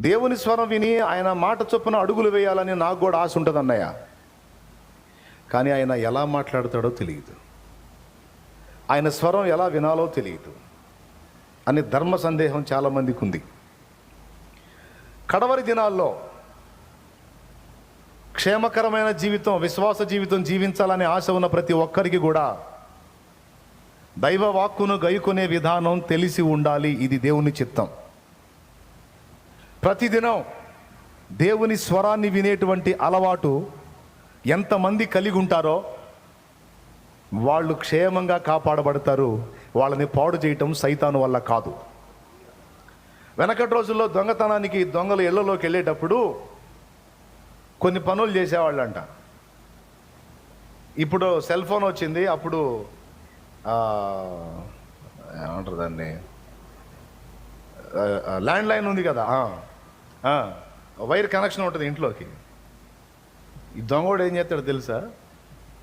దేవుని స్వరం విని ఆయన మాట చొప్పున అడుగులు వేయాలని నాకు కూడా ఆశ ఉంటుంది అన్నయ్య. కానీ ఆయన ఎలా మాట్లాడతాడో తెలియదు, ఆయన స్వరం ఎలా వినాలో తెలియదు అని ధర్మ సందేహం చాలామందికి ఉంది. కడవరి దినాల్లో క్షేమకరమైన జీవితం, విశ్వాస జీవితం జీవించాలనే ఆశ ఉన్న ప్రతి ఒక్కరికి కూడా దైవ వాక్కును గైకొనే విధానం తెలిసి ఉండాలి. ఇది దేవుని చిత్తం. ప్రతిదినం దేవుని స్వరాన్ని వినేటువంటి అలవాటు ఎంతమంది కలిగి ఉంటారో వాళ్ళు క్షేమంగా కాపాడబడతారు. వాళ్ళని పాడు చేయటం సైతాను వల్ల కాదు. వెనకటి రోజుల్లో దొంగతనానికి దొంగలు ఇళ్లలోకి వెళ్ళేటప్పుడు కొన్ని పనులు చేసేవాళ్ళంట. ఇప్పుడు సెల్ ఫోన్ వచ్చింది, అప్పుడు ఏమంటారు దాన్ని, ల్యాండ్ లైన్ ఉంది కదా, వైర్ కనెక్షన్ ఉంటుంది ఇంట్లోకి. ఈ దొంగోడు ఏం చేస్తాడు తెలుసా?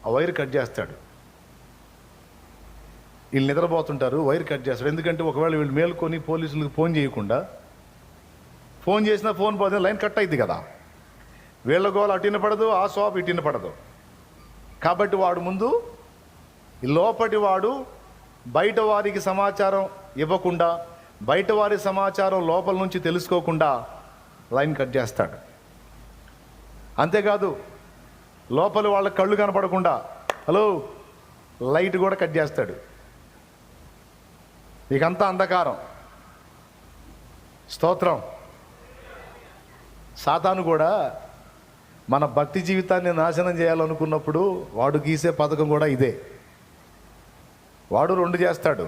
ఆ వైర్ కట్ చేస్తాడు. వీళ్ళు నిద్రపోతుంటారు, వైర్ కట్ చేస్తాడు. ఎందుకంటే ఒకవేళ వీళ్ళు మేలుకొని పోలీసులకు ఫోన్ చేయకుండా, ఫోన్ చేసినా ఫోన్ పోతే లైన్ కట్ అయింది కదా. వీళ్ళ గోలు అటు వినపడదు, ఆ షాప్ ఇటు వినపడదు. కాబట్టి వాడు ముందు లోపటి వాడు బయట వారికి సమాచారం ఇవ్వకుండా, బయట వారి సమాచారం లోపల నుంచి తెలుసుకోకుండా లైన్ కట్ చేస్తాడు. అంతేకాదు లోపల వాళ్ళ కళ్ళు కనపడకుండా హలో లైట్ కూడా కట్ చేస్తాడు. ఇకంతా అంధకారం. స్తోత్రం. సాతాను కూడా మన భక్తి జీవితాన్ని నాశనం చేయాలనుకున్నప్పుడు వాడు గీసే పథకం కూడా ఇదే. వాడు రెండు చేస్తాడు.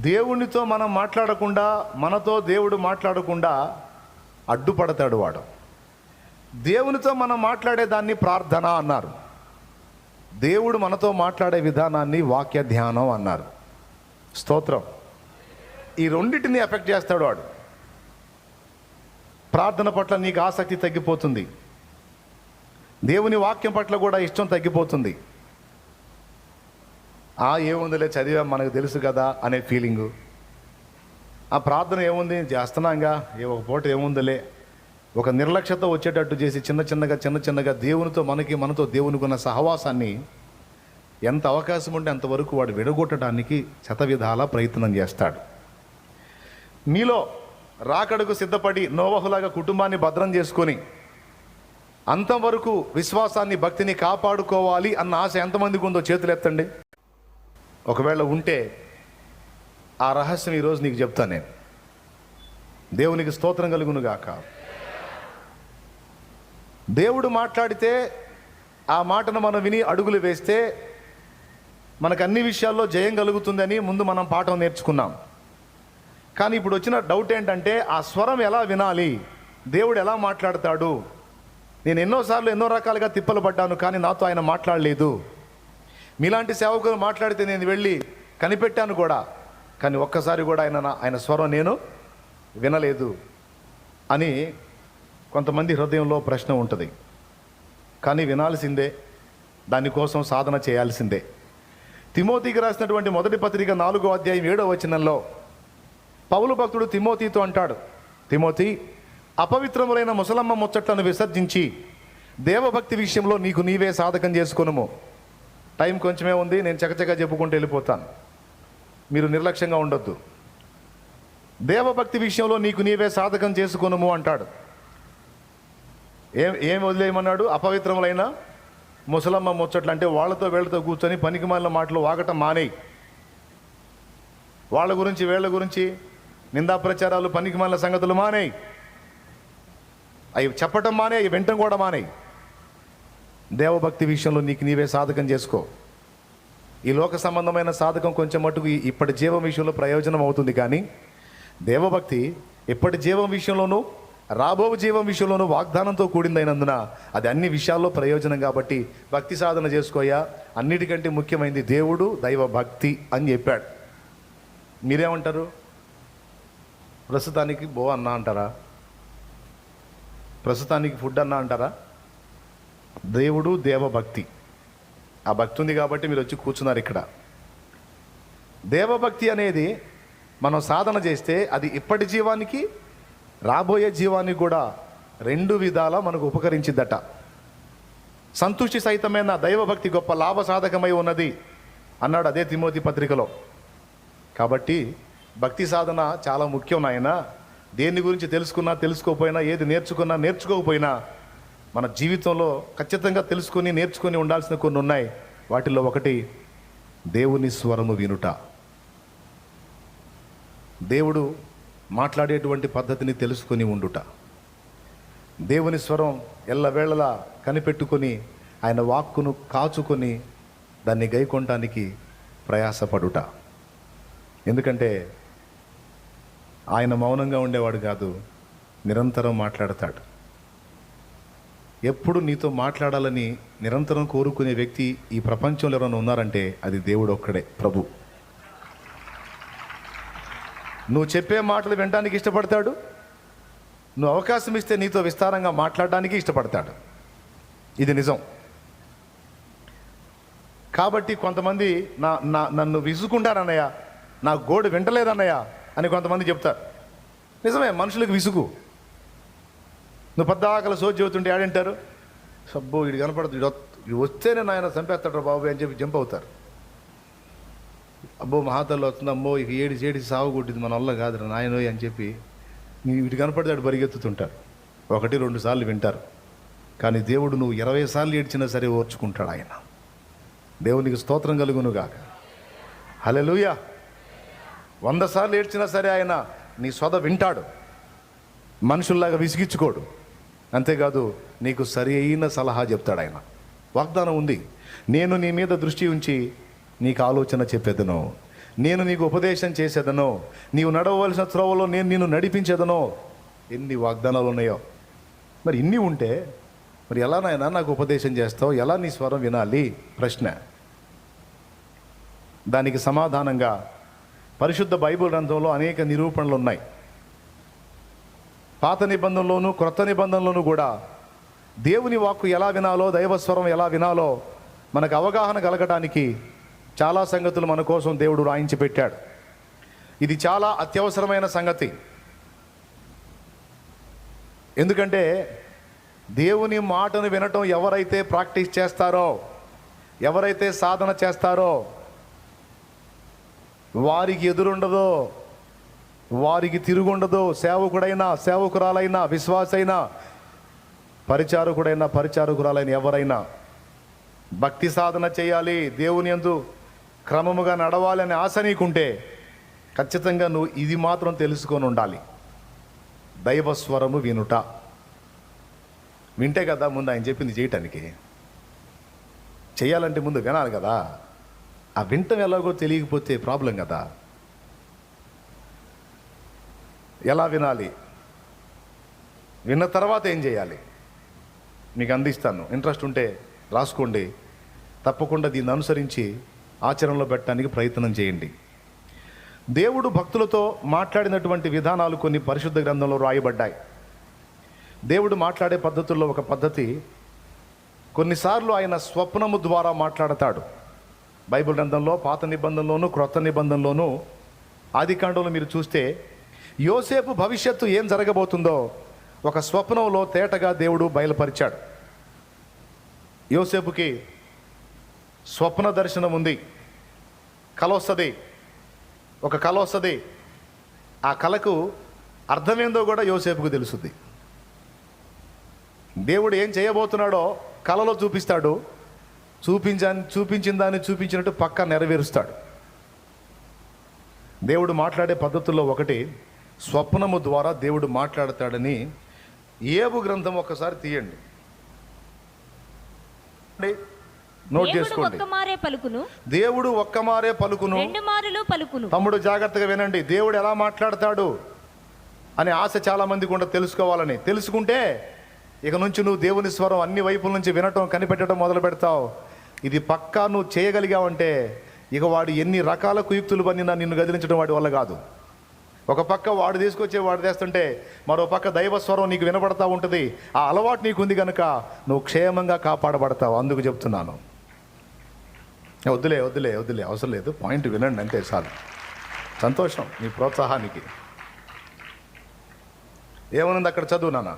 దేవునితో మనం మాట్లాడకుండా, మనతో దేవుడు మాట్లాడకుండా అడ్డుపడతాడు వాడు. దేవునితో మనం మాట్లాడేదాన్ని ప్రార్థన అన్నారు, దేవుడు మనతో మాట్లాడే విధానాన్ని వాక్య ధ్యానం అన్నారు. స్తోత్రం. ఈ రెండింటిని ఎఫెక్ట్ చేస్తాడు వాడు. ప్రార్థన పట్ల నీకు ఆసక్తి తగ్గిపోతుంది, దేవుని వాక్యం పట్ల కూడా ఇష్టం తగ్గిపోతుంది. ఏముందిలే చదివా మనకు తెలుసు కదా అనే ఫీలింగు. ఆ ప్రార్థన ఏముంది చేస్తున్నాంగా, ఒక పూట ఏముందిలే, ఒక నిర్లక్ష్యత వచ్చేటట్టు చేసి చిన్న చిన్నగా మనతో దేవునికి ఉన్న సహవాసాన్ని ఎంత అవకాశం ఉంటే అంతవరకు వాడు విడగొట్టడానికి శతవిధాల ప్రయత్నం చేస్తాడు. మీలో రాకడకు సిద్ధపడి నోవహులాగా కుటుంబాన్ని భద్రం చేసుకొని అంతవరకు విశ్వాసాన్ని, భక్తిని కాపాడుకోవాలి అన్న ఆశ ఎంతమందికి ఉందో చేతులు ఎత్తండి. ఒకవేళ ఉంటే ఆ రహస్యం ఈరోజు నీకు చెప్తాను నేను. దేవునికి స్తోత్రం కలుగును గాక. దేవుడు మాట్లాడితే ఆ మాటను మనం విని అడుగులు వేస్తే మనకు అన్ని విషయాల్లో జయం కలుగుతుందని ముందు మనం పాఠం నేర్చుకున్నాం. కానీ ఇప్పుడు వచ్చిన డౌట్ ఏంటంటే ఆ స్వరం ఎలా వినాలి, దేవుడు ఎలా మాట్లాడతాడు. నేను ఎన్నోసార్లు ఎన్నో రకాలుగా తిప్పలు పడ్డాను, కానీ నాతో ఆయన మాట్లాడలేదు. మీలాంటి సేవకులు మాట్లాడితే నేను వెళ్ళి కనిపెట్టాను కూడా, కానీ ఒక్కసారి కూడా ఆయన స్వరం నేను వినలేదు అని కొంతమంది హృదయంలో ప్రశ్న ఉంటుంది. కానీ వినాల్సిందే, దానికోసం సాధన చేయాల్సిందే. తిమోతికి రాసినటువంటి మొదటి పత్రిక 4వ అధ్యాయం 7వ వచనంలో పౌలు భక్తుడు తిమోతితో అంటాడు, తిమోతి, అపవిత్రములైన ముసలమ్మ ముచ్చట్లను విసర్జించి దేవభక్తి విషయంలో నీకు నీవే సాధకం చేసుకొనుము. టైం కొంచెమే ఉంది, నేను చకచకా చెప్పుకుంటూ వెళ్ళిపోతాను, మీరు నిర్లక్ష్యంగా ఉండొద్దు. దేవభక్తి విషయంలో నీకు నీవే సాధకం చేసుకొనుము అంటాడు. ఏం వదిలేయమన్నాడు? అపవిత్రములైన ముసలమ్మ ముచ్చట్లు అంటే వాళ్ళతో వీళ్ళతో కూర్చొని పనికిమాలిన మాటలు వాగటం మానేయి. వాళ్ళ గురించి వీళ్ళ గురించి నిందా ప్రచారాలు, పనికిమాలిన సంగతులు మానేయి. అవి చెప్పటం మానే, అవి వింటం కూడా మానేయి. దేవభక్తి విషయంలో నీకు నీవే సాధకం చేసుకో. ఈ లోక సంబంధమైన సాధకం కొంచెం మటుకు ఇప్పటి జీవం విషయంలో ప్రయోజనం అవుతుంది, కానీ దేవభక్తి ఇప్పటి జీవం విషయంలోనూ రాబో జీవం విషయంలోనూ వాగ్దానంతో కూడిందైనందున అది అన్ని విషయాల్లో ప్రయోజనం. కాబట్టి భక్తి సాధన చేసుకోయా. అన్నిటికంటే ముఖ్యమైనది దేవుడు, దైవ భక్తి అని చెప్పాడు. మీరేమంటారు? ప్రస్తుతానికి బో అన్నా అంటారా? ప్రస్తుతానికి ఫుడ్ అన్నా అంటారా? దేవుడు, దేవభక్తి, ఆ భక్తి ఉంది కాబట్టి మీరు వచ్చి కూర్చున్నారు ఇక్కడ. దేవభక్తి అనేది మనం సాధన చేస్తే అది ఇప్పటి జీవానికి రాబోయే జీవానికి కూడా రెండు విధాలా మనకు ఉపకరించిద్దట. సంతుష్టి సహితమైన దైవభక్తి గొప్ప లాభసాధకమై ఉన్నది అన్నాడు అదే తిమోతి పత్రికలో. కాబట్టి భక్తి సాధన చాలా ముఖ్యం నాయన. దేని గురించి తెలుసుకున్నా తెలుసుకోకపోయినా, ఏది నేర్చుకున్నా నేర్చుకోకపోయినా, మన జీవితంలో ఖచ్చితంగా తెలుసుకొని నేర్చుకొని ఉండాల్సిన కొన్ని ఉన్నాయి. వాటిల్లో ఒకటి దేవుని స్వరము వినుట. దేవుడు మాట్లాడేటువంటి పద్ధతిని తెలుసుకొని ఉండుట, దేవుని స్వరం ఎల్లవేళలా కనిపెట్టుకొని ఆయన వాక్కును కాచుకొని దాన్ని గైకొనటానికి ప్రయాసపడుట. ఎందుకంటే ఆయన మౌనంగా ఉండేవాడు కాదు, నిరంతరం మాట్లాడతాడు. ఎప్పుడు నీతో మాట్లాడాలని నిరంతరం కోరుకునే వ్యక్తి ఈ ప్రపంచంలో ఎవరైనా ఉన్నారంటే అది దేవుడు ఒక్కడే, ప్రభు. నువ్వు చెప్పే మాటలు వినడానికి ఇష్టపడతాడు, నువ్వు అవకాశం ఇస్తే నీతో విస్తారంగా మాట్లాడడానికి ఇష్టపడతాడు. ఇది నిజం. కాబట్టి కొంతమంది నన్ను విసుకుంటారన్నయ్య, నా గోడు వింటలేదన్నయ్య అని కొంతమంది చెప్తారు. నిజమే, మనుషులకు విసుగు. నువ్వు పద్దాకల సోచి చెబుతుంటే ఆడంటారు, సబ్బో ఇడు కనపడదు, ఇడు వస్తేనే నాయన చంపేస్తాడు బాబు అని చెప్పి జంప్ అవుతారు. అబ్బో మహాతల్లో వస్తుంది, అమ్మో ఇక ఏడి సాగు కొట్టింది, మన వల్ల కాదురా నాయనోయ్ అని చెప్పి వీటి కనపడితే పరిగెత్తుతుంటారు. 1-2 సార్లు వింటారు. కానీ దేవుడు నువ్వు 20 సార్లు ఏడ్చినా సరే ఓర్చుకుంటాడు ఆయన. దేవునికి స్తోత్రం కలుగునుగాక. హల్లెలూయా. 100 సార్లు ఏడ్చినా సరే ఆయన నీ సొద వింటాడు. మనుషుల్లాగా విసిగించుకోడు. అంతేకాదు నీకు సరి అయిన సలహా చెప్తాడు ఆయన. వాగ్దానం ఉంది, నేను నీ మీద దృష్టి ఉంచి నీకు ఆలోచన చెప్పేదనో, నేను నీకు ఉపదేశం చేసేదనో, నీవు నడవలసిన త్రోవలో నేను నిన్ను నడిపించేదనో. ఎన్ని వాగ్దానాలు ఉన్నాయో. మరి ఇన్ని ఉంటే మరి ఎలా నాయనా నాకు ఉపదేశం చేస్తావు, ఎలా నీ స్వరం వినాలి ప్రశ్న. దానికి సమాధానంగా పరిశుద్ధ బైబిల్ గ్రంథంలో అనేక నిరూపణలు ఉన్నాయి. పాత నిబంధనలోను క్రొత్త నిబంధనలోను కూడా దేవుని వాక్కు ఎలా వినాలో, దైవస్వరం ఎలా వినాలో మనకు అవగాహన కలగడానికి చాలా సంగతులు మన కోసం దేవుడు రాయించి పెట్టాడు. ఇది చాలా అత్యవసరమైన సంగతి. ఎందుకంటే దేవుని మాటను వినటం ఎవరైతే ప్రాక్టీస్ చేస్తారో, ఎవరైతే సాధన చేస్తారో వారికి ఎదురుండదో, వారికి తిరుగుండదో. సేవకుడైనా, సేవకురాలైనా, విశ్వాసైనా, పరిచారకుడైనా, పరిచారకురాలైన ఎవరైనా భక్తి సాధన చేయాలి, దేవుని యందు క్రమముగా నడవాలని ఆశ నీకుంటే ఖచ్చితంగా నువ్వు ఇది మాత్రం తెలుసుకొని ఉండాలి, దైవస్వరము వినుట. వింటే కదా ముందు ఆయన చెప్పింది చేయటానికి. చేయాలంటే ముందు వినాలి కదా. ఆ వింటం ఎలాగో తెలియకపోతే ప్రాబ్లం కదా. ఎలా వినాలి, విన్న తర్వాత ఏం చేయాలి మీకు అందిస్తాను. ఇంట్రెస్ట్ ఉంటే రాసుకోండి. తప్పకుండా దీన్ని అనుసరించి ఆచరణలో పెట్టడానికి ప్రయత్నం చేయండి. దేవుడు భక్తులతో మాట్లాడినటువంటి విధానాలు కొన్ని పరిశుద్ధ గ్రంథంలో రాయబడ్డాయి. దేవుడు మాట్లాడే పద్ధతుల్లో ఒక పద్ధతి, కొన్నిసార్లు ఆయన స్వప్నము ద్వారా మాట్లాడతాడు. బైబిల్ గ్రంథంలో పాత నిబంధనలోను క్రొత్త నిబంధనలోను ఆదికాండంలో మీరు చూస్తే యోసేపు భవిష్యత్తు ఏం జరగబోతుందో ఒక స్వప్నంలో తేటగా దేవుడు బయలుపరిచాడు. యోసేపుకి స్వప్న దర్శనం ఉంది, కల వస్తుంది, ఒక కల వస్తుంది. ఆ కళకు అర్థమేందో కూడా యోసేపుకు తెలుస్తుంది. దేవుడు ఏం చేయబోతున్నాడో కలలో చూపిస్తాడు. చూపించిన దాన్ని చూపించినట్టు పక్కా నెరవేరుస్తాడు. దేవుడు మాట్లాడే పద్ధతుల్లో ఒకటి స్వప్నము ద్వారా దేవుడు మాట్లాడతాడని ఏబు గ్రంథం ఒక్కసారి తీయండి, నోట్ చేసుకోండి. దేవుడు ఒక్కమారే పలుకును, తమ్ముడు జాగ్రత్తగా వినండి. దేవుడు ఎలా మాట్లాడతాడు అనే ఆశ చాలా మందికి ఉండదు తెలుసుకోవాలని. తెలుసుకుంటే ఇక నుంచి నువ్వు దేవుని స్వరం అన్ని వైపుల నుంచి వినటం, కనిపెట్టడం మొదలు పెడతావు. ఇది పక్కా నువ్వు చేయగలిగావంటే ఇక వాడు ఎన్ని రకాల కుయుక్తులు పన్నినా నిన్ను గదిలించడం వాడి వల్ల కాదు. ఒక పక్క వాడు తీసుకొచ్చే వాడు చేస్తుంటే మరో పక్క దైవస్వరం నీకు వినబడతా ఉంటుంది. ఆ అలవాటు నీకు ఉంది కనుక నువ్వు క్షేమంగా కాపాడబడతావు. అందుకు చెప్తున్నాను. వద్దులే వద్దులే వద్దులే అవసరం లేదు, పాయింట్ వినండి అంతే చాలు. సంతోషం మీ ప్రోత్సాహానికి. ఏమనుంది అక్కడ? చదువు నాన్న.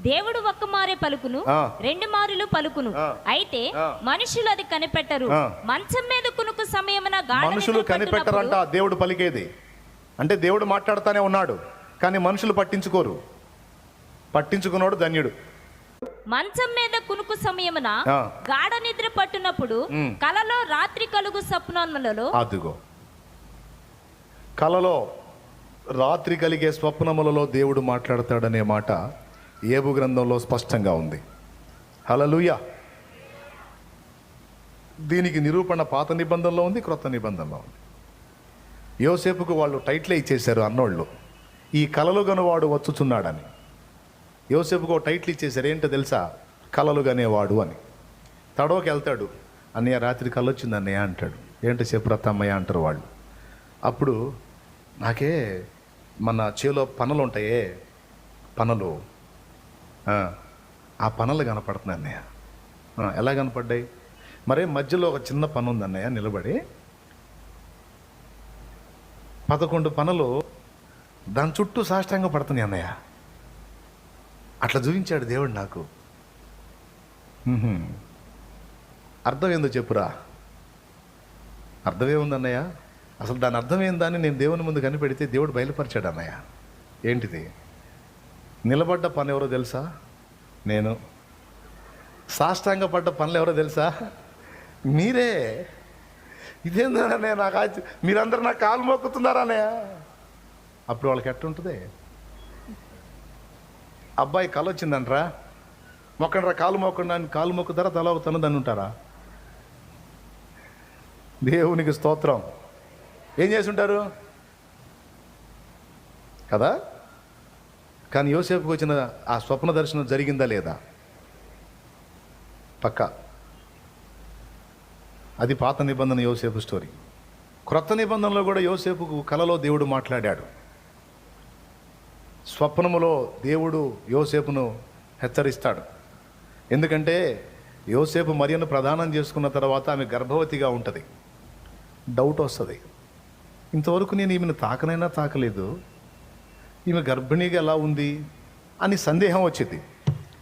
దేవుడు ఒక్క మారే పలుకును, రెండు మారులు పలుకును, అయితే మనుషులు అది కనిపెట్టరు. మంచం మీద కునుకు సమయమున మనుషులు కనిపెట్టరంట దేవుడు పలికేది. అంటే దేవుడు మాట్లాడుతానే ఉన్నాడు, కానీ మనుషులు పట్టించుకోరు. పట్టించుకున్నాడు ధన్యుడు. మంచం మీద కునుకు సమయమున గాఢ నిద్ర పట్టునప్పుడు కలలో రాత్రి కలుగు స్వప్నములలో, అదిగో కలలో రాత్రి కలిగే స్వప్నములలో దేవుడు మాట్లాడతాడనే మాట యోబు గ్రంథంలో స్పష్టంగా ఉంది. హల్లెలూయా. దీనికి నిరూపణ పాత నిబంధనలో ఉంది, క్రొత్త నిబంధనలో ఉంది. యోసేపుకు వాళ్ళు టైటిలే ఇచ్చేశారు అన్నోళ్ళు, ఈ కలలు గనువాడు వచ్చుచున్నాడని. యోసేపుకు ఒక టైటిల్ ఇచ్చేశారు, ఏంటో తెలుసా? కలలు గనేవాడు అని. తడవకి వెళ్తాడు, అన్నయ్య రాత్రి కళ్ళు వచ్చింది అన్నయ్య అంటాడు. ఏంటో చెప్పు అమ్మయ్య అంటారు వాళ్ళు. అప్పుడు నాకే మన చేలో పనలు ఉంటాయే, పనలు, ఆ పనలు కనపడుతున్నాయి అన్నయ్య. ఎలా కనపడ్డాయి? మరే మధ్యలో ఒక చిన్న పను ఉంది అన్నయ్య, నిలబడి 11 పనులు దాని చుట్టూ సాష్టాంగ పడుతున్నాయి అన్నయ్య. అట్లా చూపించాడు దేవుడు నాకు. అర్థం ఏందో చెప్పురా. అర్థమేముంది అన్నయ్య? అసలు దాని అర్థం ఏందని నేను దేవుని ముందు కనిపెడితే దేవుడు బయలుపరిచాడు అన్నయ్య. ఏంటిది? నిలబడ్డ పని ఎవరో తెలుసా? నేను. సాష్టాంగ పడ్డ పనులు ఎవరో తెలుసా? మీరే. ఇదేందన్నయ్య నాకు మీరందరూ నాకు కాలు మొక్కుతున్నారన్నయ్య. అప్పుడు వాళ్ళకి ఎట్టుంటుంది? అబ్బాయి కళ వచ్చిందంటరా, మొక్కండ్రా, కాలు మొక్కండి, కాలు మొక్కుతారా, తల ఒక తను ఉంటారా? దేవునికి స్తోత్రం. ఏం చేసి ఉంటారు కదా? కానీ యోసేపుకి వచ్చిన ఆ స్వప్న దర్శనం జరిగిందా లేదా? పక్కా. అది పాత నిబంధన యోసేపు స్టోరీ. క్రొత్త నిబంధనలో కూడా యోసేపుకు కలలో దేవుడు మాట్లాడాడు. స్వప్నములో దేవుడు యోసేపును హెచ్చరిస్తాడు. ఎందుకంటే యోసేపు మరియను ప్రదానం చేసుకున్న తర్వాత ఆమె గర్భవతిగా ఉంటుంది. డౌట్ వస్తుంది, ఇంతవరకు నేను ఈమెను తాకనైనా తాకలేదు, ఈమె గర్భిణీగా ఎలా ఉంది అని సందేహం వచ్చింది.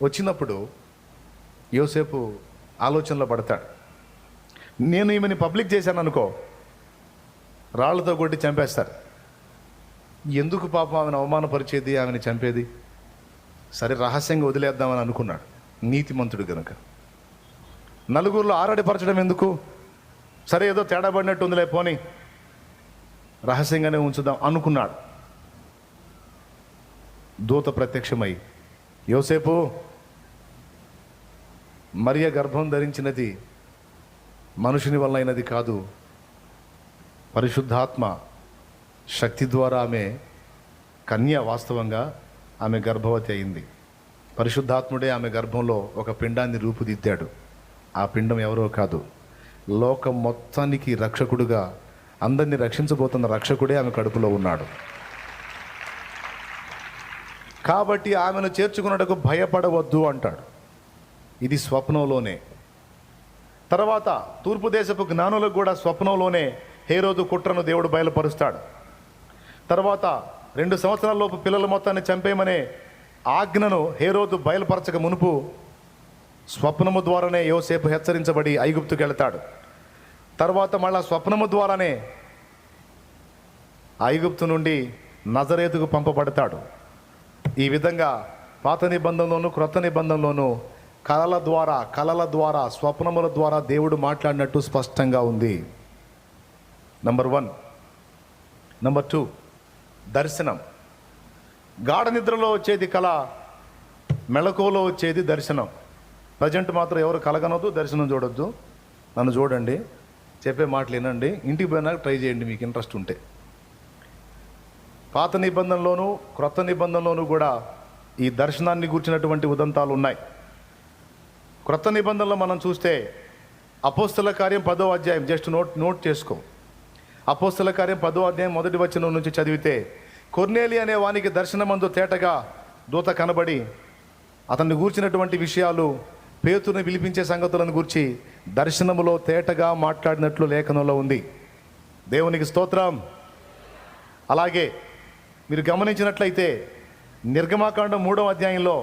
వచ్చినప్పుడు యోసేపు ఆలోచనలో పడతాడు. నేను ఈమెని పబ్లిక్ చేశాను అనుకో, రాళ్లతో కొట్టి చంపేస్తారు. ఎందుకు పాపం ఆమెను అవమానపరిచేది, ఆమెను చంపేది? సరే రహస్యంగా వదిలేద్దామని అనుకున్నాడు, నీతిమంతుడు గనుక. నలుగురిలో ఆరాడిపరచడం ఎందుకు? సరే ఏదో తేడా పడినట్టు ఉందిలే, పోని రహస్యంగానే ఉంచుదాం అనుకున్నాడు. దూత ప్రత్యక్షమై, యోసేపు, మరియ గర్భం ధరించినది మనుషుని వల్ల అయినది కాదు, పరిశుద్ధాత్మ శక్తి ద్వారా ఆమె కన్య. వాస్తవంగా ఆమె గర్భవతి అయింది. పరిశుద్ధాత్ముడే ఆమె గర్భంలో ఒక పిండాన్ని రూపుదిద్దాడు. ఆ పిండం ఎవరో కాదు, లోకం మొత్తానికి రక్షకుడుగా, అందరినీ రక్షించబోతున్న రక్షకుడే ఆమె కడుపులో ఉన్నాడు. కాబట్టి ఆమెను చేర్చుకున్నటకు భయపడవద్దు అంటాడు. ఇది స్వప్నంలోనే. తర్వాత తూర్పు దేశపు జ్ఞానులకు కూడా స్వప్నంలోనే హేరోదు కుట్రను దేవుడు బయలుపరుస్తాడు. తర్వాత 2 సంవత్సరాలలోపు పిల్లల మొత్తాన్ని చంపేయమనే ఆజ్ఞను హేరోదు బయలుపరచక మునుపు స్వప్నము ద్వారానే యోసేపు హెచ్చరించబడి ఐగుప్తుకు వెళతాడు. తర్వాత మళ్ళా స్వప్నము ద్వారానే ఐగుప్తు నుండి నజరేతుకు పంపబడతాడు. ఈ విధంగా పాత నిబంధనలోను క్రొత్త నిబంధనలోను కలల ద్వారా స్వప్నముల ద్వారా దేవుడు మాట్లాడినట్టు స్పష్టంగా ఉంది. నంబర్ 1. నంబర్ 2, దర్శనం. గాఢ నిద్రలో వచ్చేది కళ, మెళకువలో వచ్చేది దర్శనం. ప్రజెంట్ మాత్రం ఎవరు కలగనొద్దు, దర్శనం చూడొద్దు. నన్ను చూడండి, చెప్పే మాటలు వినండి, ఇంటికి పోయినాక ట్రై చేయండి మీకు ఇంట్రెస్ట్ ఉంటే. పాత నిబంధనలోను క్రొత్త నిబంధనలోను కూడా ఈ దర్శనాన్ని గూర్చినటువంటి ఉదంతాలు ఉన్నాయి. క్రొత్త నిబంధనలో మనం చూస్తే అపోస్తల కార్యం 10వ అధ్యాయం, జస్ట్ నోట్ చేసుకో. అపోస్తల కార్యం 10వ అధ్యాయం 1వ వచనం నుంచి చదివితే, కొర్నేలి అనే వానికి దర్శనమందు తేటగా దూత కనబడి అతన్ని గూర్చినటువంటి విషయాలు, పేతురుని పిలిపించే సంగతులను గూర్చి దర్శనములో తేటగా మాట్లాడినట్లు లేఖనంలో ఉంది. దేవునికి స్తోత్రం. అలాగే మీరు గమనించినట్లయితే నిర్గమాకాండం 3వ అధ్యాయంలో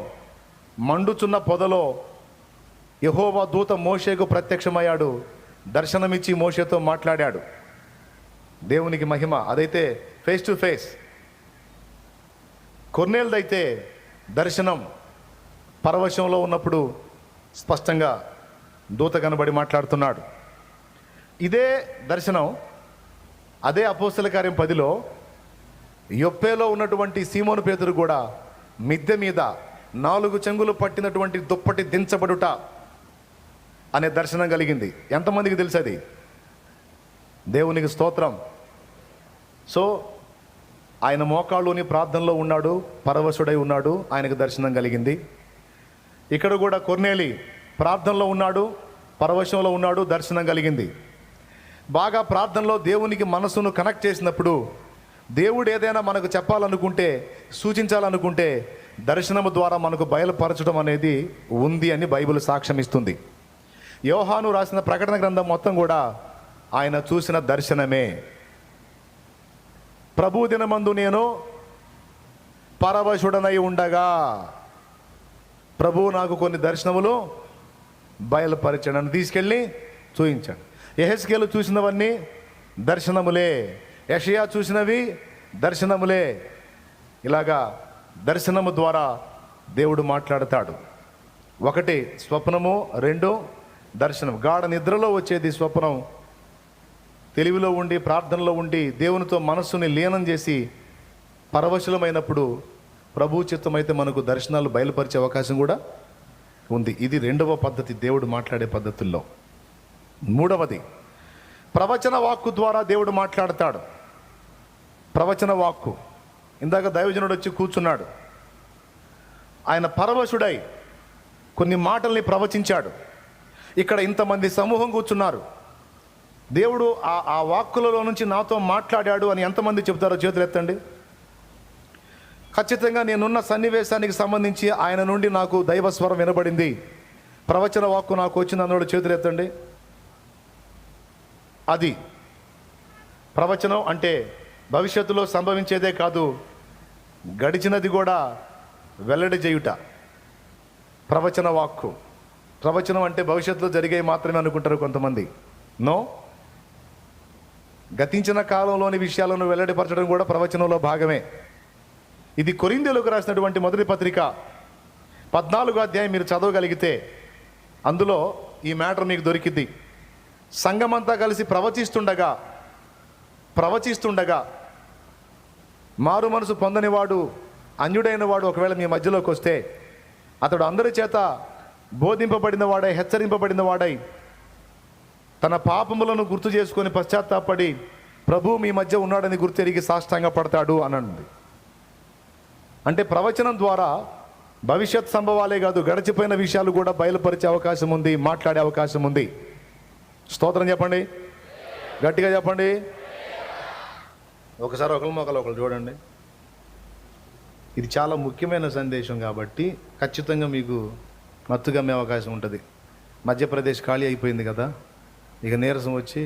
మండుచున్న పొదలో యెహోవా దూత మోషేకు ప్రత్యక్షమయ్యాడు, దర్శనమిచ్చి మోషేతో మాట్లాడాడు. దేవునికి మహిమ. అదైతే ఫేస్ టు ఫేస్. కొర్నేల్దైతే దర్శనం పరవశంలో ఉన్నప్పుడు స్పష్టంగా దూత కనబడి మాట్లాడుతున్నాడు. ఇదే దర్శనం అదే అపోస్తల కార్యం 10లో యొప్పేలో ఉన్నటువంటి సీమోను పేతురు కూడా మిద్దె మీద 4 చెంగులు పట్టినటువంటి దుప్పటి దించబడుట అనే దర్శనం కలిగింది. ఎంతమందికి తెలుసు అది? దేవునికి స్తోత్రం. సో ఆయన మోకాళ్ళుని ప్రార్థనలో ఉన్నాడు, పరవశుడై ఉన్నాడు, ఆయనకు దర్శనం కలిగింది. ఇక్కడ కూడా కొర్నేలి ప్రార్థనలో ఉన్నాడు, పరవశంలో ఉన్నాడు, దర్శనం కలిగింది. బాగా ప్రార్థనలో దేవునికి మనసును కనెక్ట్ చేసినప్పుడు దేవుడు ఏదైనా మనకు చెప్పాలనుకుంటే, సూచించాలనుకుంటే దర్శనము ద్వారా మనకు బయలుపరచడం అనేది ఉంది అని బైబిల్ సాక్ష్యం ఇస్తుంది. యోహాను రాసిన ప్రకటన గ్రంథం మొత్తం కూడా ఆయన చూసిన దర్శనమే. ప్రభు దినమందు నేను పరవశుడనై ఉండగా ప్రభువు నాకు కొన్ని దర్శనములు బయలుపరిచాడు, నన్ను తీసుకెళ్ళి చూయించాడు. యెహెజ్కేలు చూసినవన్నీ దర్శనములే, యెషయా చూసినవి దర్శనములే. ఇలాగా దర్శనము ద్వారా దేవుడు మాట్లాడతాడు. 1 స్వప్నము, 2 దర్శనం. గాఢ నిద్రలో వచ్చేది స్వప్నం. తెలివిలో ఉండి ప్రార్థనలో ఉండి దేవునితో మనస్సుని లీనం చేసి పరవశులమైనప్పుడు ప్రభు చిత్తమైతే మనకు దర్శనాలు బయలుపరిచే అవకాశం కూడా ఉంది. ఇది 2వ పద్ధతి దేవుడు మాట్లాడే పద్ధతుల్లో. 3వది ప్రవచన వాక్కు ద్వారా దేవుడు మాట్లాడతాడు. ప్రవచన వాక్కు. ఇందాక దైవజనుడు వచ్చి కూర్చున్నాడు, ఆయన పరవశుడై కొన్ని మాటల్ని ప్రవచించాడు. ఇక్కడ ఇంతమంది సమూహం కూర్చున్నారు, దేవుడు ఆ వాక్కులలో నుంచి నాతో మాట్లాడాడు అని ఎంతమంది చెప్తారో చేతులు ఎత్తండి. ఖచ్చితంగా నేనున్న సన్నివేశానికి సంబంధించి ఆయన నుండి నాకు దైవస్వరం వినబడింది, ప్రవచన వాక్కు నాకు వచ్చింది అన్నోడు చేతులు ఎత్తండి. అది ప్రవచనం అంటే భవిష్యత్తులో సంభవించేదే కాదు, గడిచినది కూడా వెల్లడి చేయుట ప్రవచన వాక్కు. ప్రవచనం అంటే భవిష్యత్తులో జరిగేవి మాత్రమే అనుకుంటారు కొంతమంది. నో, గతించిన కాలంలోని విషయాలను వెల్లడిపరచడం కూడా ప్రవచనంలో భాగమే. ఇది కొరింథీయులకు రాసినటువంటి మొదటి పత్రిక 14వ అధ్యాయం మీరు చదవగలిగితే అందులో ఈ మ్యాటర్ మీకు దొరికింది. సంఘమంతా కలిసి ప్రవచిస్తుండగా మారు మనసు పొందనివాడు, అన్యుడైన వాడు ఒకవేళ మీ మధ్యలోకి వస్తే అతడు అందరి చేత బోధింపబడిన వాడై, హెచ్చరింపబడిన వాడై తన పాపములను గుర్తు చేసుకొని పశ్చాత్తాపడి ప్రభు మీ మధ్య ఉన్నాడని గుర్తెరిగి సాష్టాంగ పడతాడు అనండి. అంటే ప్రవచనం ద్వారా భవిష్యత్ సంభవాలే కాదు, గడిచిపోయిన విషయాలు కూడా బయలుపరిచే అవకాశం ఉంది, మాట్లాడే అవకాశం ఉంది. స్తోత్రం చెప్పండి, గట్టిగా చెప్పండి. ఒకసారి ఒకరు చూడండి. ఇది చాలా ముఖ్యమైన సందేశం కాబట్టి ఖచ్చితంగా మీకు మత్తుగమ్మే అవకాశం ఉంటుంది. మధ్యప్రదేశ్ ఖాళీ అయిపోయింది కదా, ఇక నీరసం వచ్చి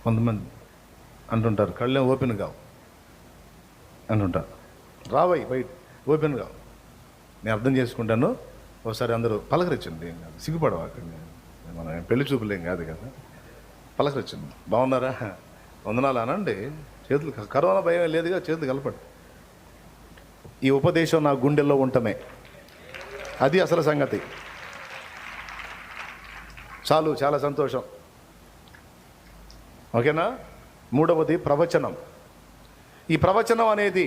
కొంతమంది అంటుంటారు కళ్ళేం ఓపెన్ కావు అంటుంటారు. రావై బయట ఓపెన్ కావు. నేను అర్థం చేసుకుంటాను. ఒకసారి అందరూ పలకరించండి, ఏం కాదు, సిగ్గుపడవు. అక్కడ మనం పెళ్లి చూపులేం కాదు కదా, పలకరించండి. బాగున్నారా, వందనాలు అనండి. చేతులు, కరోనా భయం లేదుగా, చేతులు కలపండి. ఈ ఉపదేశం నా గుండెల్లో ఉండటమే, అది అసలు సంగతి. చాలు, చాలా సంతోషం. ఓకేనా. 3వది ప్రవచనం. ఈ ప్రవచనం అనేది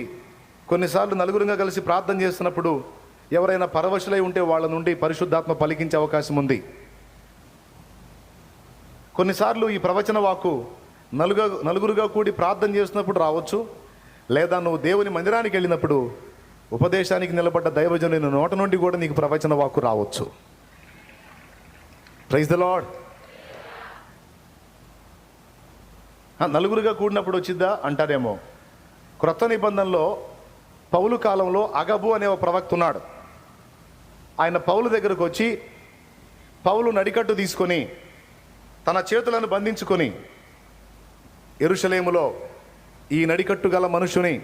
కొన్నిసార్లు నలుగురుగా కలిసి ప్రార్థన చేస్తున్నప్పుడు ఎవరైనా పరవశులై ఉంటే వాళ్ళ నుండి పరిశుద్ధాత్మ పలికించే అవకాశం ఉంది. కొన్నిసార్లు ఈ ప్రవచన వాక్కు నలుగురుగా కూడి ప్రార్థన చేస్తున్నప్పుడు రావచ్చు, లేదా నువ్వు దేవుని మందిరానికి వెళ్ళినప్పుడు ఉపదేశానికి నిలబడ్డ దైవజనుని నోట నుండి కూడా నీకు ప్రవచన వాక్కు రావచ్చు. Praise the lord. నలుగురుగా కూడినప్పుడు వచ్చిద్దా అంటారేమో. క్రొత్త నిబంధనలో పౌలు కాలంలో అగబు అనే ఒక ప్రవక్త ఉన్నాడు. ఆయన పౌలు దగ్గరకు వచ్చి పౌలు నడికట్టు తీసుకొని తన చేతులను బంధించుకొని యెరూషలేములో ఈ నడికట్టు గల మనుషుని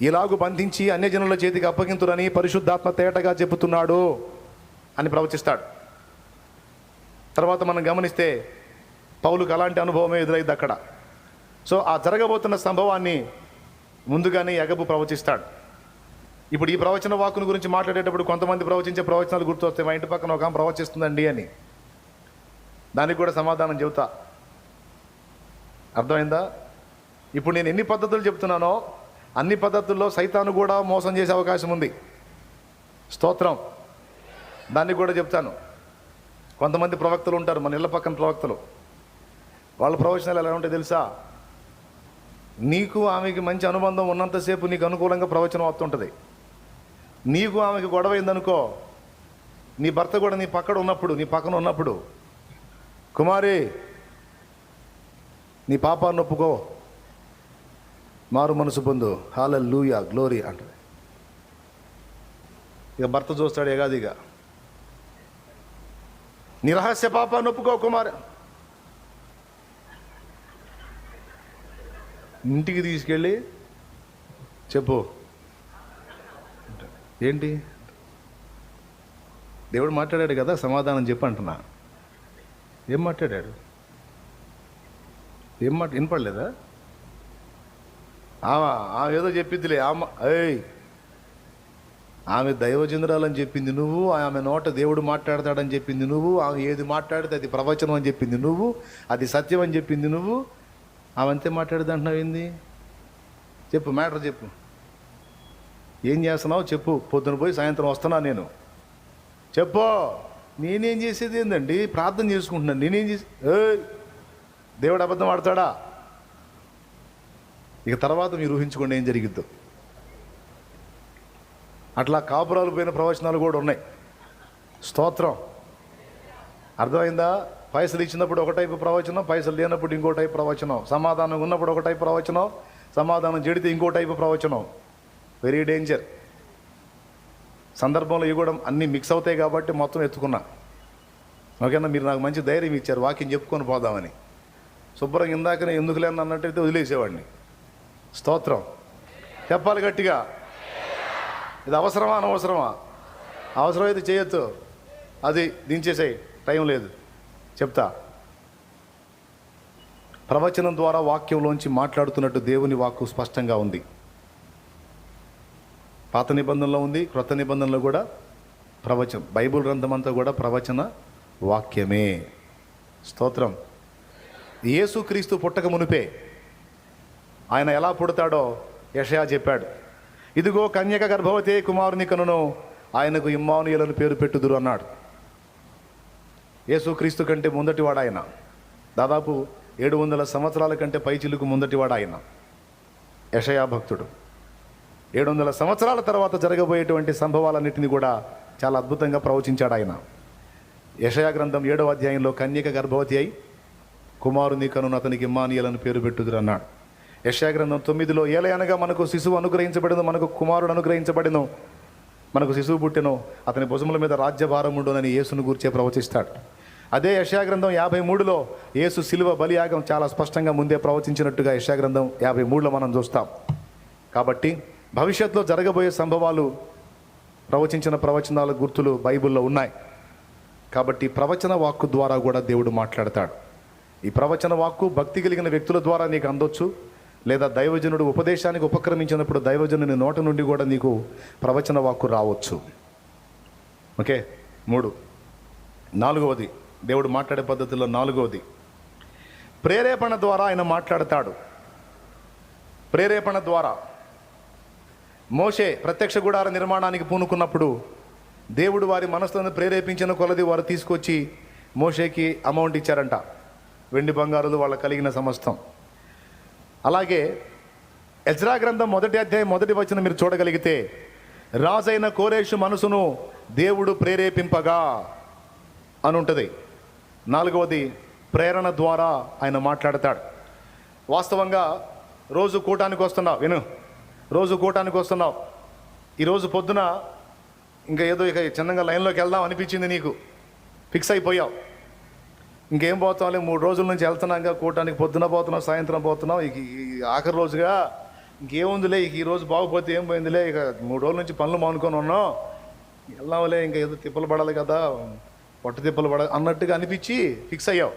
ఇలాగు బంధించి అన్యజనుల చేతికి అప్పగింతురని పరిశుద్ధాత్మ తేటగా చెబుతున్నాడు అని ప్రవచిస్తాడు. తర్వాత మనం గమనిస్తే పౌలుకు అలాంటి అనుభవమే ఎదురైంది అక్కడ. సో ఆ జరగబోతున్న సంభవాన్ని ముందుగానే యగబు ప్రవచిస్తాడు. ఇప్పుడు ఈ ప్రవచన వాక్కుని గురించి మాట్లాడేటప్పుడు కొంతమంది ప్రవచించే ప్రవచనాలు గుర్తొస్తాయి. మా ఇంటి పక్కన ఒక ఆమె ప్రవచిస్తుందండి అని. దానికి కూడా సమాధానం చెబుతా. అర్థమైందా? ఇప్పుడు నేను ఎన్ని పద్ధతులు చెప్తున్నానో అన్ని పద్ధతుల్లో సైతాను కూడా మోసం చేసే అవకాశం ఉంది. స్తోత్రం. దాన్ని కూడా చెప్తాను. కొంతమంది ప్రవక్తలు ఉంటారు, మన ఇళ్ళ పక్కన ప్రవక్తలు. వాళ్ళ ప్రవచనాలు ఎలా ఉంటాయి తెలుసా? నీకు ఆమెకి మంచి అనుబంధం ఉన్నంతసేపు నీకు అనుకూలంగా ప్రవచనం వస్తుంటుంది. నీకు ఆమెకి గొడవ అయిందనుకో, నీ భర్త కూడా నీ పక్కన ఉన్నప్పుడు కుమారి నీ పాపాన్ని ఒప్పుకో, మారు మనసు పొందు, హల్లెలూయా గ్లోరీ అంటది. ఇక భర్త చూస్తాడు ఎగాదిగా, నీ రహస్య పాపాన్ని ఒప్పుకో కుమారి. ఇంటికి తీసుకెళ్ళి చెప్పు. ఏంటి దేవుడు మాట్లాడాడు కదా, సమాధానం చెప్పు అంటున్నా. ఏం మాట్లాడాడు? వినపడలేదా? ఆమె ఏదో చెప్పిద్దిలే. ఆమె దైవజనురాలని చెప్పింది నువ్వు, ఆమె నోట దేవుడు మాట్లాడతాడని చెప్పింది నువ్వు, ఆమె ఏది మాట్లాడితే అది ప్రవచనం అని చెప్పింది నువ్వు, అది సత్యం అని చెప్పింది నువ్వు. ఆమె అంతే మాట్లాడేది అంటున్నావు ఏంది? చెప్పు, మ్యాటర్ చెప్పు. ఏం చేస్తున్నావు చెప్పు. పొద్దున పోయి సాయంత్రం వస్తున్నా నేను. చెప్పు. నేనేం చేసేది ఏందండి? ప్రార్థన చేసుకుంటున్నాను. నేనేం చేసి దేవుడు అబద్ధం ఆడతాడా? ఇక తర్వాత మీరు ఊహించుకోండి ఏం జరిగిద్దో. అట్లా కాపురాలు పోయిన ప్రవచనాలు కూడా ఉన్నాయి. స్తోత్రం. అర్థమైందా? పైసలు ఇచ్చినప్పుడు ఒక టైపు ప్రవచనం, పైసలు లేనప్పుడు ఇంకో టైపు ప్రవచనం, సమాధానం ఉన్నప్పుడు ఒక టైపు ప్రవచనం, సమాధానం చెడితే ఇంకో టైపు ప్రవచనం. Very danger. సందర్భంలో ఇవి కూడా అన్నీ మిక్స్ అవుతాయి కాబట్టి మొత్తం ఎత్తుకున్నా. ఓకేనా? మీరు నాకు మంచి ధైర్యం ఇచ్చారు వాక్యం చెప్పుకొని పోదామని. శుభ్రంగా ఇందాకనే ఎందుకు లేని అన్నట్టయితే వదిలేసేవాడిని. స్తోత్రం. చెప్పాలి గట్టిగా. ఇది అవసరమా అనవసరమా? అవసరమైతే చేయొచ్చు, అది దించేసాయి, టైం లేదు. చెప్తా. ప్రవచనం ద్వారా వాక్యంలోంచి మాట్లాడుతున్నట్టు దేవుని వాక్కు స్పష్టంగా ఉంది. పాత నిబంధనలో ఉంది, క్రొత్త నిబంధనలో కూడా ప్రవచనం. బైబిల్ గ్రంథం అంతా కూడా ప్రవచన వాక్యమే. స్తోత్రం. యేసుక్రీస్తు పుట్టక మునిపే ఆయన ఎలా పుడతాడో యెషయా చెప్పాడు. ఇదిగో కన్యక గర్భవతి కుమారుని కనును, ఆయనకు ఇమ్మానుయేలు పేరు పెట్టుదురు అన్నాడు. యేసుక్రీస్తు కంటే ముందటివాడు ఆయన. దాదాపు 700 సంవత్సరాల కంటే పైచిలుకు ముందటివాడు ఆయన యెషయా భక్తుడు. 700 సంవత్సరాల తర్వాత జరగబోయేటువంటి సంభవాలన్నింటినీ కూడా చాలా అద్భుతంగా ప్రవచించాడు ఆయన. యెషయా గ్రంథం 7వ అధ్యాయంలో కన్యక గర్భవతి అయి కుమారుని కనును, అతనికి ఇమ్మానుయేలు పేరు పెట్టుదురు అన్నాడు. యెషయా గ్రంథం 9లో ఏలయనగా మనకు శిశువు అనుగ్రహించబడిను, మనకు కుమారుడు అనుగ్రహించబడిను, మనకు శిశువు పుట్టెను, అతని భుజముల మీద రాజ్యభారం ఉండునని యేసును గూర్చే ప్రవచిస్తాడు. అదే యెషయా గ్రంథం 53లో యేసు శిలువ బలియాగం చాలా స్పష్టంగా ముందే ప్రవచించినట్టుగా యెషయా గ్రంథం 53లో మనం చూస్తాం. కాబట్టి భవిష్యత్తులో జరగబోయే సంభవాలు ప్రవచించిన ప్రవచనాల గుర్తులు బైబిల్లో ఉన్నాయి. కాబట్టి ప్రవచన వాక్కు ద్వారా కూడా దేవుడు మాట్లాడతాడు. ఈ ప్రవచన వాక్కు భక్తి కలిగిన వ్యక్తుల ద్వారా నీకు అందొచ్చు, లేదా దైవజనుడు ఉపదేశానికి ఉపక్రమించినప్పుడు దైవజనుని నోట నుండి కూడా నీకు ప్రవచన వాక్కు రావచ్చు. ఓకే. 3. 4వది, దేవుడు మాట్లాడే పద్ధతిలో 4వది ప్రేరేపణ ద్వారా ఆయన మాట్లాడతాడు. ప్రేరేపణ ద్వారా మోషే ప్రత్యక్ష గుడార నిర్మాణానికి పూనుకున్నప్పుడు దేవుడు వారి మనసులను ప్రేరేపించిన కొలది వారు తీసుకొచ్చి మోషేకి అమౌంట్ ఇచ్చారంట, వెండి బంగారులు వాళ్ళ కలిగిన సమస్తం. అలాగే ఎజ్రా గ్రంథం 1వ అధ్యాయం 1వ వచనం మీరు చూడగలిగితే, రాజైన కోరేషు మనసును దేవుడు ప్రేరేపింపగా అని ఉంటుంది. 4వది ప్రేరణ ద్వారా ఆయన మాట్లాడతాడు. వాస్తవంగా రోజు కూటానికి వస్తున్నావు, విను, రోజు కూటానికి వస్తున్నావు. ఈరోజు పొద్దున ఇంకా ఏదో ఇక చిన్నగా లైన్లోకి వెళ్దాం అనిపించింది, నీకు ఫిక్స్ అయిపోయావు. ఇంకేం పోతాంలే, 3 రోజుల నుంచి వెళ్తున్నాగా కూటానికి, పొద్దున పోతున్నావు, సాయంత్రం పోతున్నావు, ఇక ఆఖరి రోజుగా ఇంకేముందిలే, ఇక ఈరోజు బాగుపోతే ఏం పోయిందిలే, ఇక 3 రోజుల నుంచి పనులు మానుకొని ఉన్నాం, వెళ్దాంలే, ఇంకా ఏదో తిప్పలు పడాలి కదా, పొట్ట తిప్పలు పడాలి అన్నట్టుగా అనిపించి ఫిక్స్ అయ్యావు.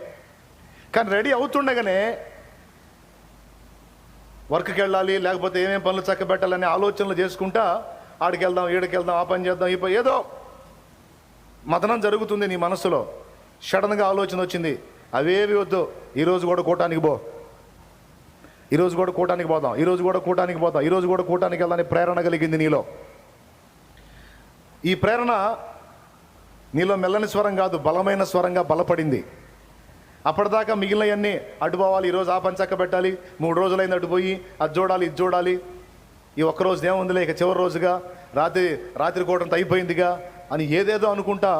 కానీ రెడీ అవుతుండగానే వర్క్కి వెళ్ళాలి, లేకపోతే ఏమేమి పనులు చక్కబెట్టాలనే ఆలోచనలు చేసుకుంటా ఆడికి వెళ్దాం, ఈడికి వెళ్దాం, ఆ పని చేద్దాం, ఈ పని, ఏదో మదనం జరుగుతుంది నీ మనసులో. సడన్గా ఆలోచన వచ్చింది, అవేవి వద్దు, ఈరోజు కూడా కూటానికి పో, ఈరోజు కూడా కూటానికి పోదాం, ఈరోజు కూడా కూటానికి పోదాం, ఈరోజు కూడా కూటానికి వెళ్దాని ప్రేరణ కలిగింది నీలో. ఈ ప్రేరణ నీలో మెల్లని స్వరం కాదు, బలమైన స్వరంగా బలపడింది. అప్పటిదాకా మిగిలినవన్నీ అటు పోవాలి, ఈరోజు ఆ పని చక్క పెట్టాలి, 3 రోజులైంది అటు పోయి అది చూడాలి, ఇది చూడాలి, ఈ ఒక్కరోజు ఏముందిలే, ఇక చివరి రోజుగా రాత్రి కూటంతో అయిపోయిందిగా అని ఏదేదో అనుకుంటా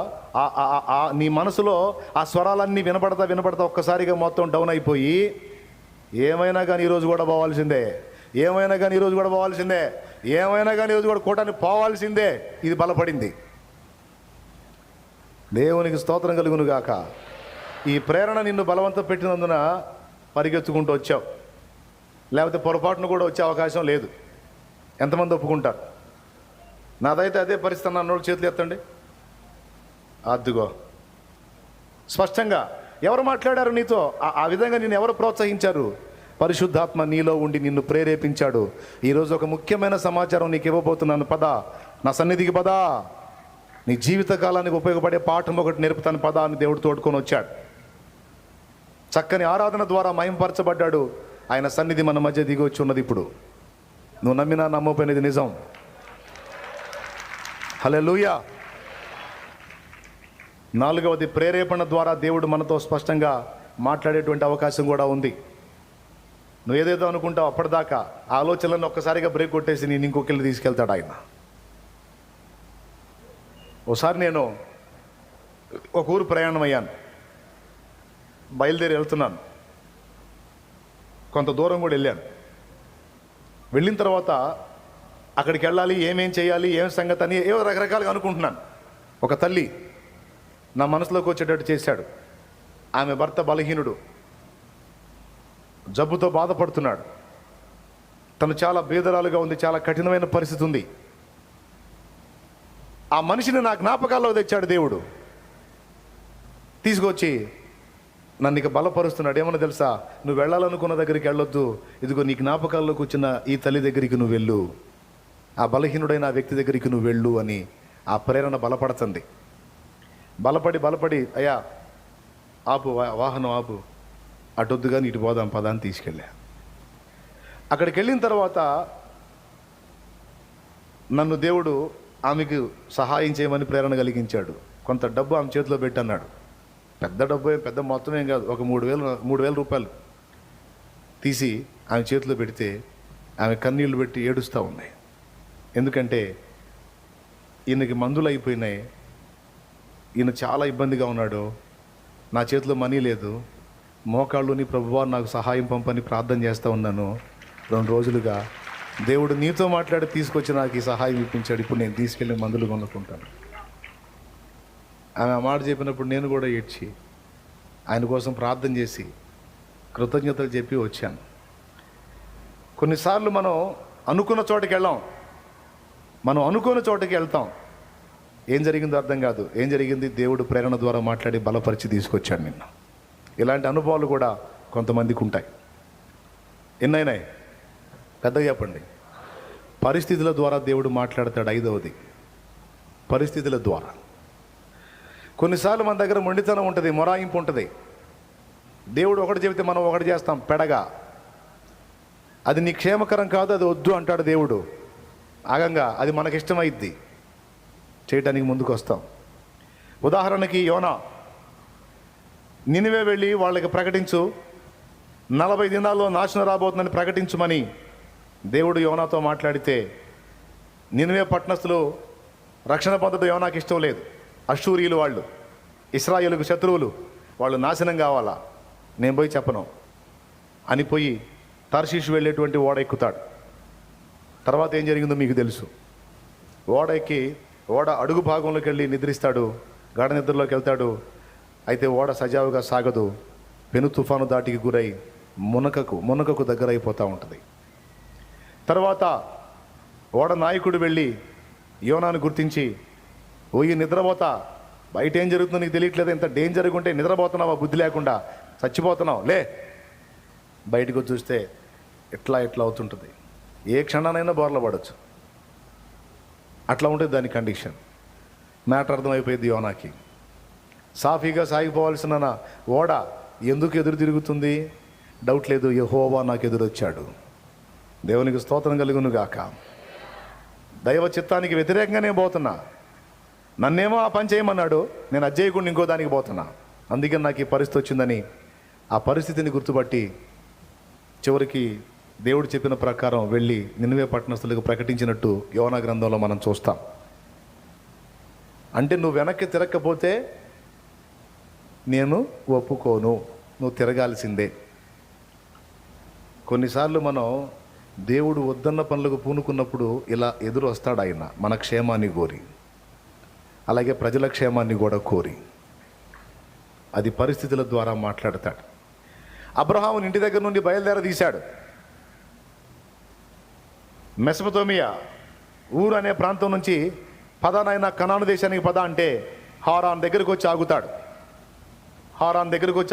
నీ మనసులో ఆ స్వరాలన్నీ వినపడతా ఒక్కసారిగా మొత్తం డౌన్ అయిపోయి, ఏమైనా కానీ ఈరోజు కూడా పోవాల్సిందే, ఏమైనా కానీ ఈరోజు కూడా పోవాల్సిందే, ఏమైనా కానీ ఈరోజు కూడా కూటానికి పోవాల్సిందే. ఇది బలపడింది. దేవునికి స్తోత్రం కలుగును గాక. ఈ ప్రేరణ నిన్ను బలవంతం పెట్టినందున పరిగెత్తుకుంటూ వచ్చావు, లేకపోతే పొరపాటును కూడా వచ్చే అవకాశం లేదు. ఎంతమంది ఒప్పుకుంటారు? నాదైతే అదే పరిస్థితి అన్నోళ్ళు చేతులు ఎత్తండి. అద్దుగో, స్పష్టంగా ఎవరు మాట్లాడారు నీతో? ఆ విధంగా నిన్ను ఎవరు ప్రోత్సహించారు? పరిశుద్ధాత్మ నీలో ఉండి నిన్ను ప్రేరేపించాడు. ఈరోజు ఒక ముఖ్యమైన సమాచారం నీకు ఇవ్వబోతున్నాను, పద నా సన్నిధికి పద, నీ జీవితకాలానికి ఉపయోగపడే పాఠం ఒకటి నేర్పుతాను పద అని దేవుడు తోడుకొని వచ్చాడు. చక్కని ఆరాధన ద్వారా మహింపరచబడ్డాడు. ఆయన సన్నిధి మన మధ్య దిగి వచ్చి ఉన్నది. ఇప్పుడు నువ్వు నమ్మినా నమ్మపోయినది నిజం. హల్లెలూయా. 4వది, ప్రేరేపణ ద్వారా దేవుడు మనతో స్పష్టంగా మాట్లాడేటువంటి అవకాశం కూడా ఉంది. నువ్వు ఏదేదో అనుకుంటావు, అప్పటిదాకా ఆలోచనలను ఒక్కసారిగా బ్రేక్ కొట్టేసి నేను ఇంకొకరిని తీసుకెళ్తాడు ఆయన. ఒకసారి నేను ఒక ఊరు ప్రయాణం అయ్యాను, బయలుదేరి వెళ్తున్నాను, కొంత దూరం కూడా వెళ్ళాను. వెళ్ళిన తర్వాత అక్కడికి వెళ్ళాలి, ఏమేం చేయాలి, ఏం సంగతి అని ఏవో రకరకాలుగా అనుకుంటున్నాను. ఒక తల్లి నా మనసులోకి వచ్చేటట్టు చేశాడు. ఆమె భర్త బలహీనుడు, జబ్బుతో బాధపడుతున్నాడు, తను చాలా బీదరాలుగా ఉంది, చాలా కఠినమైన పరిస్థితి ఉంది. ఆ మనిషిని నా జ్ఞాపకాల్లో తెచ్చాడు దేవుడు. తీసుకొచ్చి నన్ను ఇక బలపరుస్తున్నాడు. ఏమన్నా తెలుసా? నువ్వు వెళ్ళాలనుకున్న దగ్గరికి వెళ్ళొద్దు, ఇదిగో నీ జ్ఞాపకాల్లోకి వచ్చిన ఈ తల్లి దగ్గరికి నువ్వు వెళ్ళు, ఆ బలహీనుడైన ఆ వ్యక్తి దగ్గరికి నువ్వు వెళ్ళు అని ఆ ప్రేరణ బలపడుతుంది. బలపడి అయ్యా ఆపు, వాహనం ఆపు, అటొద్దుగా ఇటు పోదాం పదా అని తీసుకెళ్ళా. అక్కడికి వెళ్ళిన తర్వాత నన్ను దేవుడు ఆమెకు సహాయం చేయమని ప్రేరణ కలిగించాడు. కొంత డబ్బు ఆమె చేతిలో పెట్టన్నాడు. పెద్ద డబ్బు, పెద్ద మొత్తం ఏం కాదు, ఒక 3,000 రూపాయలు తీసి ఆమె చేతిలో పెడితే ఆమె కన్నీళ్లు పెట్టి ఏడుస్తూ ఉన్నాయి. ఎందుకంటే ఈయనకి మందులు అయిపోయినాయి, ఈయన చాలా ఇబ్బందిగా ఉన్నాడు, నా చేతిలో మనీ లేదు, మోకాళ్ళుని ప్రభువా నాకు సహాయం పంపని ప్రార్థన చేస్తూ ఉన్నాను 2 రోజులుగా, దేవుడు నీతో మాట్లాడి తీసుకొచ్చి నాకు ఈ సహాయం ఇప్పించాడు, ఇప్పుడు నేను తీసుకెళ్ళి మందులు కొనుక్కుంటాను. ఆమె ఆ మాట చెప్పినప్పుడు నేను కూడా ఏడ్చి ఆయన కోసం ప్రార్థన చేసి కృతజ్ఞతలు చెప్పి వచ్చాను. కొన్నిసార్లు మనం అనుకున్న చోటుకి వెళ్ళాం, మనం అనుకున్న చోటుకి వెళ్తాం, ఏం జరిగిందో అర్థం కాదు. ఏం జరిగింది? దేవుడు ప్రేరణ ద్వారా మాట్లాడి బలపరిచి తీసుకొచ్చాడు నిన్న. ఇలాంటి అనుభవాలు కూడా కొంతమందికి ఉంటాయి. ఎన్నైనాయి? పెద్దగా చెప్పండి. పరిస్థితుల ద్వారా దేవుడు మాట్లాడతాడు. 5వది, పరిస్థితుల ద్వారా. కొన్నిసార్లు మన దగ్గర మొండితనం ఉంటుంది, మొరాయింపు ఉంటుంది. దేవుడు ఒకటి చెబితే మనం ఒకటి చేస్తాం పెడగా. అది నీ క్షేమకరం కాదు, అది వద్దు అంటాడు దేవుడు. ఆగంగా అది మనకిష్టమైద్ది, చేయటానికి ముందుకు వస్తాం. ఉదాహరణకి యోనా, నినివే వెళ్ళి వాళ్ళకి ప్రకటించు, 40 దినాల్లో నాశనం రాబోతుందని ప్రకటించుమని దేవుడు యోనాతో మాట్లాడితే, నినివే పట్టణస్థులు రక్షణ పొందడం యోనాకి ఇష్టం లేదు. అష్షూరీయులు వాళ్ళు, ఇశ్రాయేలుకు శత్రువులు, వాళ్ళు నాశనం కావాలా, నేను పోయి చెప్పను అని పోయి తర్షీషు వెళ్ళేటువంటి ఓడ ఎక్కుతాడు. తర్వాత ఏం జరిగిందో మీకు తెలుసు. ఓడ ఎక్కి ఓడ అడుగు భాగంలోకి వెళ్ళి నిద్రిస్తాడు, గాఢ నిద్రలోకి వెళ్తాడు. అయితే ఓడ సజావుగా సాగదు, పెను తుఫాను దాటికి గురై మునకకు దగ్గర అయిపోతూ ఉంటుంది. తర్వాత ఓడ నాయకుడు వెళ్ళి యోనాను గుర్తించి, ఓయి నిద్రపోతా, బయట ఏం జరుగుతుందో నీకు తెలియట్లేదు, ఇంత డేంజర్గా ఉంటే నిద్రపోతున్నావా, బుద్ధి లేకుండా చచ్చిపోతున్నావు, లే. బయటకు చూస్తే ఎట్లా అవుతుంటుంది, ఏ క్షణానైనా బోర్ల పడవచ్చు. అట్లా ఉంటుంది దాని కండిషన్. మ్యాటర్ అర్థమైపోయింది యోనాకి. సాఫీగా సాగిపోవాల్సిన ఓడ ఎందుకు ఎదురు తిరుగుతుంది? డౌట్ లేదు, యెహోవా నాకు ఎదురొచ్చాడు. దేవునికి స్తోత్రం కలుగును గాక. దైవ చిత్తానికి వ్యతిరేకంగా నేను పోతున్నా, నన్నేమో ఆ పని చేయమన్నాడు, నేను అది చేయకుండా ఇంకో దానికి పోతున్నా, అందుకని నాకు ఈ పరిస్థితి వచ్చిందని ఆ పరిస్థితిని గుర్తుపట్టి చివరికి దేవుడు చెప్పిన ప్రకారం వెళ్ళి నినివే పట్టణస్థులకు ప్రకటించినట్టు యోనా గ్రంథంలో మనం చూస్తాం. అంటే నువ్వు వెనక్కి తిరగకపోతే నేను ఒప్పుకోను, నువ్వు తిరగాల్సిందే. కొన్నిసార్లు మనం దేవుడు వద్దన్న పనులకు పూనుకున్నప్పుడు ఇలా ఎదురు వస్తాడు ఆయన, మన క్షేమాన్ని కోరి, అలాగే ప్రజల క్షేమాన్ని కూడా కోరి. అది పరిస్థితుల ద్వారా మాట్లాడతాడు. అబ్రహాముని ఇంటి దగ్గర నుండి బయలుదేరదీశాడు. మెసొపొతేమియా ఊరు అనే ప్రాంతం నుంచి పదానైనా కనాను దేశానికి పద అంటే హారాన్ దగ్గరకు వచ్చి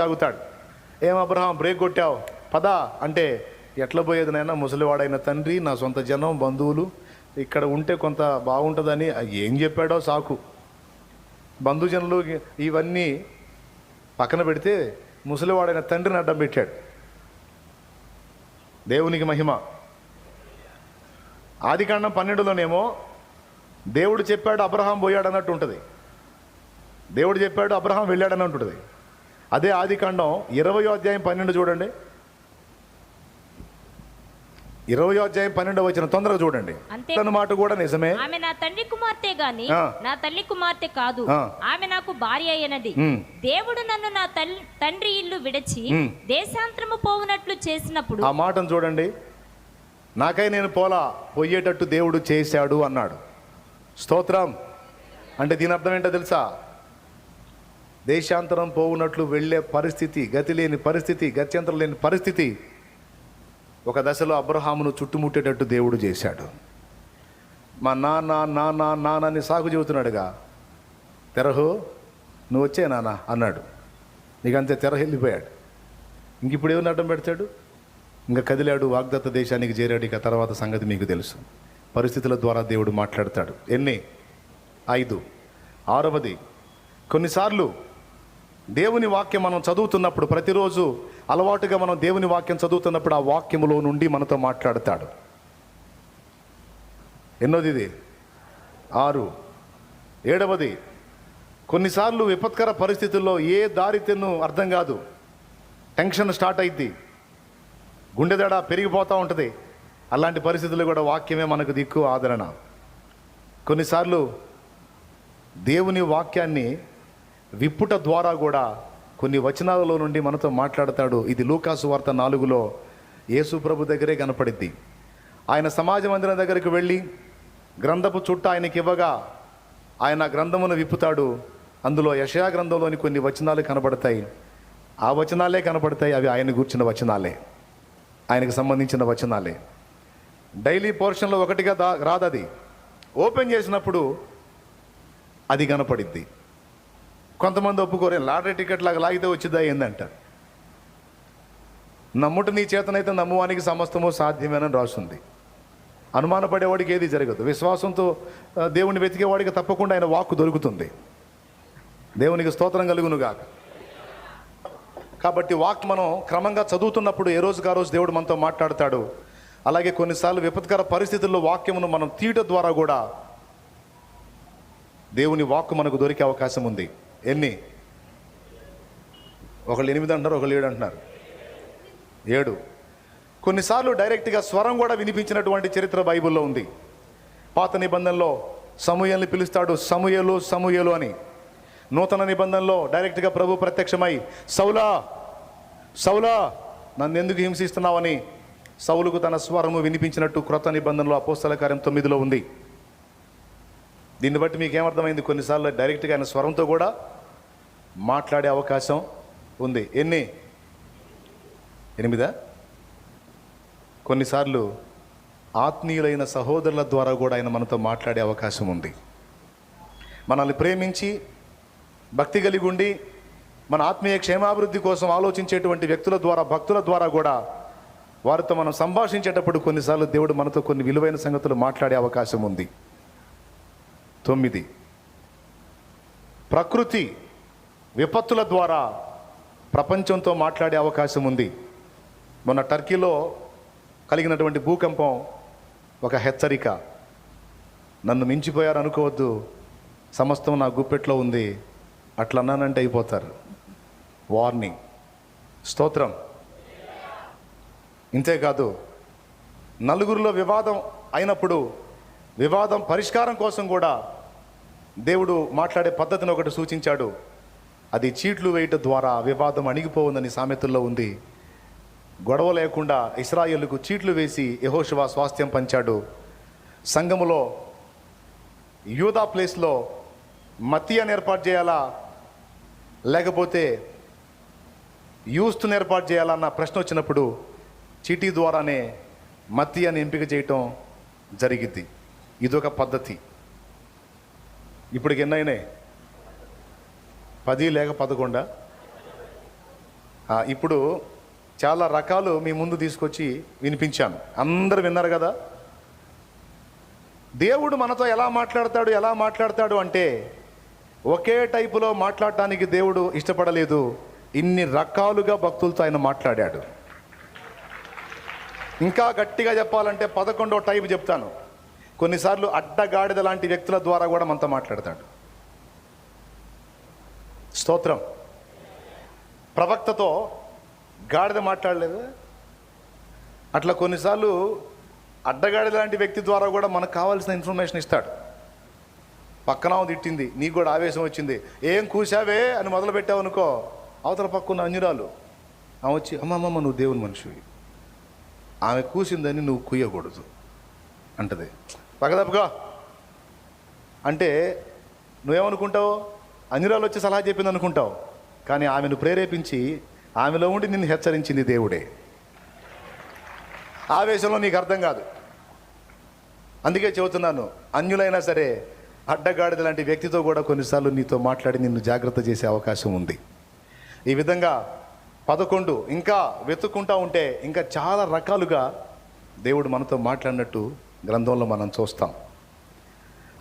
ఆగుతాడు. ఏం అబ్రహాం బ్రేక్ కొట్టావు, పద అంటే, ఎట్లా పోయేది నాయన, ముసలివాడైన తండ్రి, నా సొంత జనం, బంధువులు ఇక్కడ ఉంటే కొంత బాగుంటుందని ఏం చెప్పాడో సాకు. బంధుజనులు ఇవన్నీ పక్కన పెడితే ముసలివాడైన తండ్రిని అడ్డం పెట్టాడు. దేవునికి మహిమ. ఆదికాండం 12లోనేమో దేవుడు చెప్పాడు అబ్రహాం పోయాడు అన్నట్టు ఉంటుంది, దేవుడు చెప్పాడు అబ్రహాం వెళ్ళాడని ఉంటుంది. అదే ఆదికాండం 20వ అధ్యాయం 12 చూడండి, 20వ అధ్యాయం 12వ వచనం తొందరగా చూడండి. తన మాట కూడా నిజమే, ఆమె నా తండ్రి కుమార్తె గాని నా తల్లి కుమార్తె కాదు, ఆమె నాకు భార్య అయినది. దేవుడు నన్ను నా తండ్రి ఇల్లు విడిచి దేశాంతరము పోవునట్లు చేసినప్పుడు, ఆ మాటను చూడండి, నాకై నేను పోయేటట్టు దేవుడు చేశాడు అన్నాడు. స్తోత్రం. అంటే దీని అర్థం ఏంటో తెలుసా? దేశాంతరం పోవునట్లు వెళ్ళే పరిస్థితి, గతి లేని పరిస్థితి, గత్యంతరం లేని పరిస్థితి ఒక దశలో అబ్రహామును చుట్టుముట్టేటట్టు దేవుడు చేశాడు. మా నాన్నని సాగు చెబుతున్నాడుగా, తెరహు నువ్వు వచ్చే నాన్న అన్నాడు. నీకంతే తెరహు వెళ్ళిపోయాడు. ఇంక ఇప్పుడు ఏమన్నా అడ్డం పెడతాడు? ఇంకా కదిలాడు, వాగ్దత్త దేశానికి చేరాడు. ఇక తర్వాత సంగతి మీకు తెలుసు. పరిస్థితుల ద్వారా దేవుడు మాట్లాడతాడు. 5. 6వది, కొన్నిసార్లు దేవుని వాక్యం మనం చదువుతున్నప్పుడు, ప్రతిరోజు అలవాటుగా మనం దేవుని వాక్యం చదువుతున్నప్పుడు ఆ వాక్యములో నుండి మనతో మాట్లాడతాడు. ఎన్నోది? 6. 7వది, కొన్నిసార్లు విపత్కర పరిస్థితుల్లో ఏ దారి తెన్ను అర్థం కాదు, టెన్షన్ స్టార్ట్ అయింది, గుండెదడ పెరిగిపోతూ ఉంటుంది. అలాంటి పరిస్థితుల్లో కూడా వాక్యమే మనకు దిక్కు, ఆదరణ. కొన్నిసార్లు దేవుని వాక్యాన్ని విప్పుట ద్వారా కూడా కొన్ని వచనాలలో నుండి మనతో మాట్లాడతాడు. ఇది లూకాసు వార్త 4లో యేసు ప్రభు దగ్గరే కనపడిద్ది. ఆయన సమాజ మందిరం దగ్గరికి వెళ్ళి గ్రంథపు చుట్ట ఆయనకి ఇవ్వగా ఆయన గ్రంథమును విప్పుతాడు. అందులో యెషయా గ్రంథంలోని కొన్ని వచనాలు కనబడతాయి. ఆ వచనాలే కనపడతాయి, అవి ఆయన గూర్చిన వచనాలే, ఆయనకు సంబంధించిన వచనాలే. డైలీ పోర్షన్లో ఒకటిగా రాదది. ఓపెన్ చేసినప్పుడు అది కనపడిద్ది. కొంతమంది ఒప్పుకోరే, లాటరీ టికెట్ లాగా లాగితే వచ్చిద్దా ఏందంట. నమ్ముట నీ చేతనైతే నమ్మువానికి సమస్తము సాధ్యమేనని రాస్తుంది. అనుమానపడేవాడికి ఏది జరగదు. విశ్వాసంతో దేవుని వెతికేవాడికి తప్పకుండా ఆయన వాక్కు దొరుకుతుంది. దేవునికి స్తోత్రం కలుగునుగాక. కాబట్టి వాక్ మనం క్రమంగా చదువుతున్నప్పుడు ఏ రోజుకు ఆ రోజు దేవుడు మనతో మాట్లాడతాడు. అలాగే కొన్నిసార్లు విపత్కర పరిస్థితుల్లో వాక్యమును మనం తీయట ద్వారా కూడా దేవుని వాక్కు మనకు దొరికే అవకాశం ఉంది. ఒకళ్ళు 8 అంటున్నారు, ఒకళ్ళు 7 అంటున్నారు. 7. కొన్నిసార్లు డైరెక్ట్గా స్వరం కూడా వినిపించినటువంటి చరిత్ర బైబిల్లో ఉంది. పాత నిబంధనలో సమూయేలుని పిలుస్తాడు, సమూయేలు సమూయేలు అని. నూతన నిబంధనలో డైరెక్ట్గా ప్రభు ప్రత్యక్షమై, సౌలా సౌలా నన్ను ఎందుకు హింసిస్తున్నావని సౌలుకు తన స్వరము వినిపించినట్టు క్రొత్త నిబంధనలో అపోస్తల కార్యం 9లో ఉంది. దీన్ని బట్టి మీకు ఏమర్థమైంది? కొన్నిసార్లు డైరెక్ట్గా ఆయన స్వరంతో కూడా మాట్లాడే అవకాశం ఉంది. 8. కొన్నిసార్లు ఆత్మీయులైన సహోదరుల ద్వారా కూడా ఆయన మనతో మాట్లాడే అవకాశం ఉంది. మనల్ని ప్రేమించి భక్తి కలిగి ఉండి మన ఆత్మీయ క్షేమాభివృద్ధి కోసం ఆలోచించేటువంటి వ్యక్తుల ద్వారా, భక్తుల ద్వారా కూడా వారితో మనం సంభాషించేటప్పుడు కొన్నిసార్లు దేవుడు మనతో కొన్ని విలువైన సంగతులు మాట్లాడే అవకాశం ఉంది. 9, ప్రకృతి విపత్తుల ద్వారా ప్రపంచంతో మాట్లాడే అవకాశం ఉంది. మొన్న టర్కీలో కలిగినటువంటి భూకంపం ఒక హెచ్చరిక. నన్ను మించిపోయారు అనుకోవద్దు, సమస్తం నా గుప్పెట్లో ఉంది, అట్లా అన్నానంటే అయిపోతారు. వార్నింగ్. స్తోత్రం. ఇంతేకాదు, నలుగురిలో వివాదం అయినప్పుడు వివాదం పరిష్కారం కోసం కూడా దేవుడు మాట్లాడే పద్ధతిని ఒకటి సూచించాడు. అది చీట్లు వేయటం ద్వారా వివాదం అణిగిపోవుందని సామెతల్లో ఉంది. గొడవ లేకుండా ఇశ్రాయేలుకు చీట్లు వేసి యెహోషువ స్వాస్థ్యం పంచాడు. సంఘములో యూదా ప్లేస్లో మత్తీయను ఏర్పాటు చేయాలా లేకపోతే యూస్తుని ఏర్పాటు చేయాలన్న ప్రశ్న వచ్చినప్పుడు చీటీ ద్వారానే మత్తీయను ఎంపిక చేయటం జరిగింది. ఇదొక పద్ధతి. ఇప్పటికి ఎన్నైనాయి? 10 లేక 11? ఇప్పుడు చాలా రకాలు మీ ముందు తీసుకొచ్చి వినిపించాను. అందరు విన్నారు కదా. దేవుడు మనతో ఎలా మాట్లాడతాడు అంటే ఒకే టైపులో మాట్లాడటానికి దేవుడు ఇష్టపడలేదు. ఇన్ని రకాలుగా భక్తులతో ఆయన మాట్లాడాడు. ఇంకా గట్టిగా చెప్పాలంటే 11వ టైపు చెప్తాను. కొన్నిసార్లు అడ్డగాడిద లాంటి వ్యక్తుల ద్వారా కూడా మనతో మాట్లాడతాడు. స్తోత్రం. ప్రవక్తతో గాడిద మాట్లాడలేదు. అట్లా కొన్నిసార్లు అడ్డగాడిద లాంటి వ్యక్తి ద్వారా కూడా మనకు కావాల్సిన ఇన్ఫర్మేషన్ ఇస్తాడు. పక్కన తిట్టింది, నీకు కూడా ఆవేశం వచ్చింది, ఏం కూసావే అని మొదలు పెట్టావు అనుకో, అవతల పక్కన అన్యురాలు ఆమె వచ్చి, అమ్మమ్మ నువ్వు దేవుని మనిషివి, ఆమె కూసిందని నువ్వు కూయకూడదు అంటది. పక్కదప్పుగా అంటే నువ్వేమనుకుంటావు? అన్యురాలు వచ్చి సలహా చెప్పింది అనుకుంటావు. కానీ ఆమెను ప్రేరేపించి ఆమెలో ఉండి నిన్ను హెచ్చరించింది దేవుడే. ఆవేశంలో నీకు అర్థం కాదు. అందుకే చెబుతున్నాను, అన్యులైనా సరే అడ్డగాడిద లాంటి వ్యక్తితో కూడా కొన్నిసార్లు నీతో మాట్లాడి నిన్ను జాగ్రత్త చేసే అవకాశం ఉంది. ఈ విధంగా 11 ఇంకా వెతుక్కుంటా ఉంటే ఇంకా చాలా రకాలుగా దేవుడు మనతో మాట్లాడినట్టు గ్రంథంలో మనం చూస్తాం.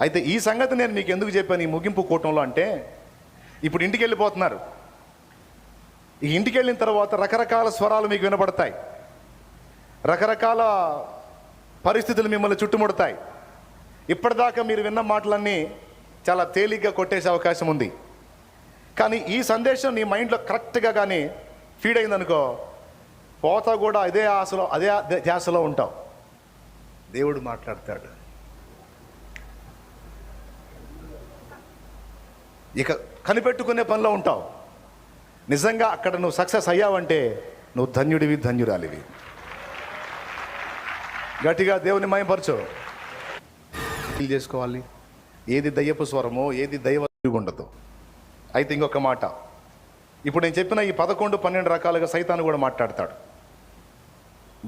అయితే ఈ సంగతి నేను మీకు ఎందుకు చెప్పాను ఈ ముగింపు కూటంలో అంటే, ఇప్పుడు ఇంటికి వెళ్ళిపోతున్నారు. ఈ ఇంటికి వెళ్ళిన తర్వాత రకరకాల స్వరాలు మీకు వినపడతాయి, రకరకాల పరిస్థితులు మిమ్మల్ని చుట్టుముడతాయి. ఇప్పటిదాకా మీరు విన్న మాటలన్నీ చాలా తేలిగ్గా కొట్టేసే అవకాశం ఉంది. కానీ ఈ సందేశం నీ మైండ్లో కరెక్ట్గా కానీ ఫీడ్ అయిందనుకో, పోతా కూడా అదే ధ్యాసలో ఉంటావు. దేవుడు మాట్లాడతాడు. ఇక కనిపెట్టుకునే పనిలో ఉంటావు. నిజంగా అక్కడ నువ్వు సక్సెస్ అయ్యావంటే నువ్వు ధన్యుడివి, ధన్యురాలివి. గట్టిగా దేవుని మహిమపరచు. చేసుకోవాలి ఏది దయ్యపు స్వరమో ఏది దైవ ఉండదు. అయితే ఇంకొక మాట, ఇప్పుడు నేను చెప్పిన ఈ 11, 12 రకాలుగా సైతాను కూడా మాట్లాడతాడు.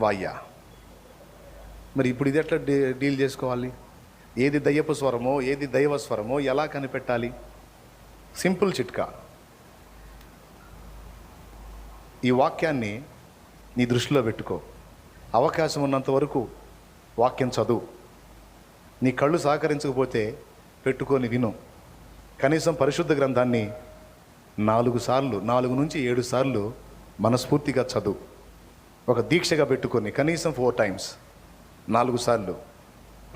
వాయ్యా, మరి ఇప్పుడు ఇది ఎట్లా డీల్ చేసుకోవాలి? ఏది దయ్యపు స్వరమో ఏది దైవ స్వరమో ఎలా కనిపెట్టాలి? సింపుల్ చిట్కా. ఈ వాక్యాన్ని నీ దృష్టిలో పెట్టుకో. అవకాశం ఉన్నంత వరకు వాక్యం చదువు. నీ కళ్ళు సహకరించకపోతే పెట్టుకొని విను. కనీసం పరిశుద్ధ గ్రంథాన్ని 4 నుంచి 7 సార్లు మనస్ఫూర్తిగా చదువు. ఒక దీక్షగా పెట్టుకొని కనీసం 4 times 4 సార్లు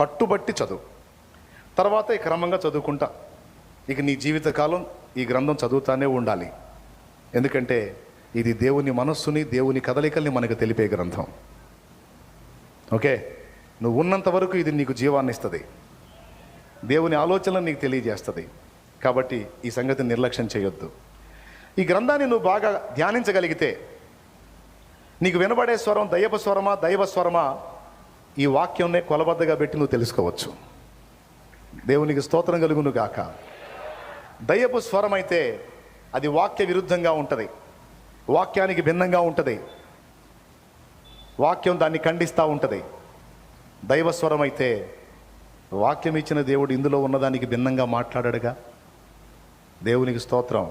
పట్టుబట్టి చదువు. తర్వాత ఈ క్రమంగా చదువుకుంటా ఇక నీ జీవితకాలం ఈ గ్రంథం చదువుతానే ఉండాలి. ఎందుకంటే ఇది దేవుని మనస్సుని, దేవుని కదలికల్ని మనకు తెలిపే గ్రంథం. ఓకే, నువ్వు ఉన్నంత వరకు ఇది నీకు జీవాన్ని ఇస్తుంది, దేవుని ఆలోచనలు నీకు తెలియజేస్తుంది. కాబట్టి ఈ సంగతిని నిర్లక్ష్యం చేయొద్దు. ఈ గ్రంథాన్ని నువ్వు బాగా ధ్యానించగలిగితే నీకు వినబడే స్వరం దయ్యపు స్వరమా దైవ స్వరమా ఈ వాక్యంనే కొలబద్దగా పెట్టి నువ్వు తెలుసుకోవచ్చు. దేవునికి స్తోత్రం కలుగును గాక. దయ్యపు స్వరం అయితే అది వాక్య విరుద్ధంగా ఉంటుంది, వాక్యానికి భిన్నంగా ఉంటుంది, వాక్యం దాన్ని ఖండిస్తూ ఉంటుంది. దైవస్వరం అయితే వాక్యం ఇచ్చిన దేవుడు ఇందులో ఉన్నదానికి భిన్నంగా మాట్లాడాడుగా. దేవునికి స్తోత్రం.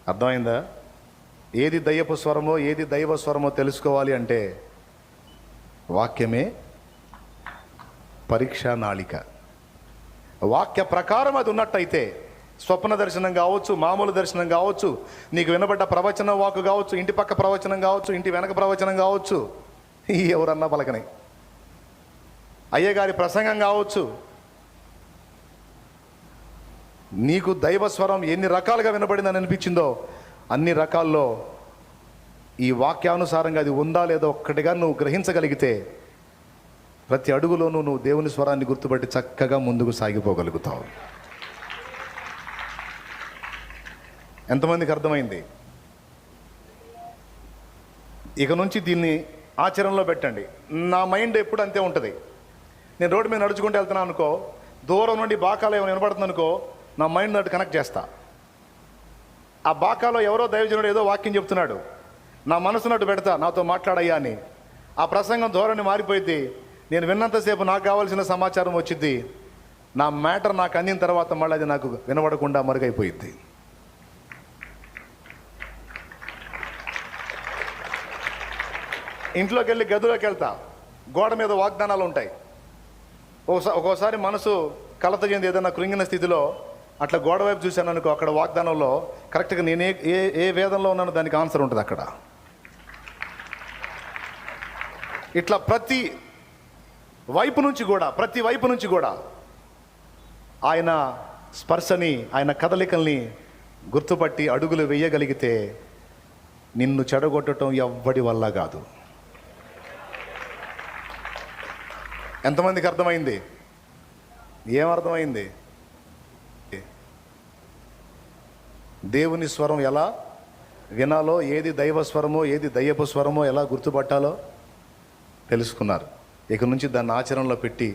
అర్థమైందా? ఏది దయ్యపు స్వరమో ఏది దైవ స్వరమో తెలుసుకోవాలి అంటే వాక్యమే పరీక్షా నాళిక. వాక్య ప్రకారం అది ఉన్నట్టయితే స్వప్న దర్శనం కావచ్చు, మామూలు దర్శనం కావచ్చు, నీకు వినబడ్డ ప్రవచనం వాక్కు కావచ్చు, ఇంటి పక్క ప్రవచనం కావచ్చు, ఇంటి వెనక ప్రవచనం కావచ్చు, ఎవరన్నా పలకని అయ్యగారి ప్రసంగం కావచ్చు, నీకు దైవస్వరం ఎన్ని రకాలుగా వినబడిందని అనిపించిందో అన్ని రకాల్లో ఈ వాక్యానుసారంగా అది ఉందా లేదో ఒక్కటిగా నువ్వు గ్రహించగలిగితే ప్రతి అడుగులోనూ నువ్వు దేవుని స్వరాన్ని గుర్తుపట్టి చక్కగా ముందుకు సాగిపోగలుగుతావు. ఎంతమందికి అర్థమైంది? ఇక నుంచి దీన్ని ఆచరణలో పెట్టండి. నా మైండ్ ఎప్పుడు అంతే ఉంటుంది. నేను రోడ్డు మీద నడుచుకుంటూ వెళ్తున్నాను అనుకో, దూరం నుండి బాకాలో ఏమైనా వినపడుతుంది అనుకో, నా మైండ్ నటు కనెక్ట్ చేస్తా. ఆ బాకాలో ఎవరో దైవజనుడు ఏదో వాక్యం చెప్తున్నాడు, నా మనసునట్టు పెడతా, నాతో మాట్లాడయ్యా అని. ఆ ప్రసంగం ధోరణి మారిపోయింది. నేను విన్నంతసేపు నాకు కావాల్సిన సమాచారం వచ్చింది, నా మ్యాటర్ నాకు అందిన తర్వాత మళ్ళీ అది నాకు వినబడకుండా మరుగైపోయింది. ఇంట్లోకి వెళ్ళి గదిలోకి వెళ్తా, గోడ మీద వాగ్దానాలు ఉంటాయి. ఒక్కోసారి మనసు కలత చెంది ఏదైనా కృంగిన స్థితిలో అట్లా గోడ వైపు చూశాను అనుకో, అక్కడ వాగ్దానంలో కరెక్ట్గా నేను ఏ వేదంలో ఉన్నానో దానికి ఆన్సర్ ఉంటుంది అక్కడ. ఇట్లా ప్రతి వైపు నుంచి కూడా ఆయన స్పర్శని, ఆయన కదలికల్ని గుర్తుపట్టి అడుగులు వేయగలిగితే నిన్ను చెడగొట్టడం ఎవ్వడి వల్ల కాదు. ఎంతమందికి అర్థమైంది? ఏమర్థమైంది? దేవుని స్వరం ఎలా వినాలో, ఏది దైవ స్వరమో ఏది దయ్యపు స్వరమో ఎలా గుర్తుపట్టాలో తెలుసుకున్నారు. ఇక నుంచి దాన్ని ఆచరణలో పెట్టి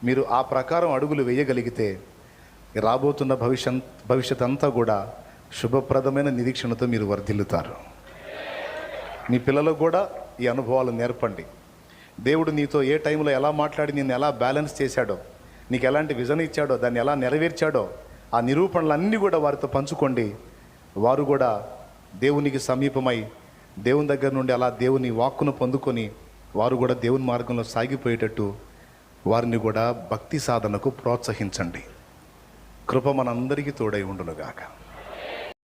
మీరు ఆ ప్రకారం అడుగులు వేయగలిగితే రాబోతున్న భవిష్యత్ అంతా కూడా శుభప్రదమైన నిరీక్షణతో మీరు వర్ధిల్లుతారు. మీ పిల్లలకు కూడా ఈ అనుభవాలు నేర్పండి. దేవుడు నీతో ఏ టైంలో ఎలా మాట్లాడి నిన్ను ఎలా బ్యాలెన్స్ చేశాడో, నీకు ఎలాంటి విజన్ ఇచ్చాడో, దాన్ని ఎలా నెరవేర్చాడో ఆ నిరూపణలన్నీ కూడా వారితో పంచుకోండి. వారు కూడా దేవునికి సమీపమై దేవుని దగ్గర నుండి అలా దేవుని వాక్కును పొందుకొని వారు కూడా దేవుని మార్గంలో సాగిపోయేటట్టు వారిని కూడా భక్తి సాధనకు ప్రోత్సహించండి. కృప మనందరికీ తోడై ఉండునుగాక.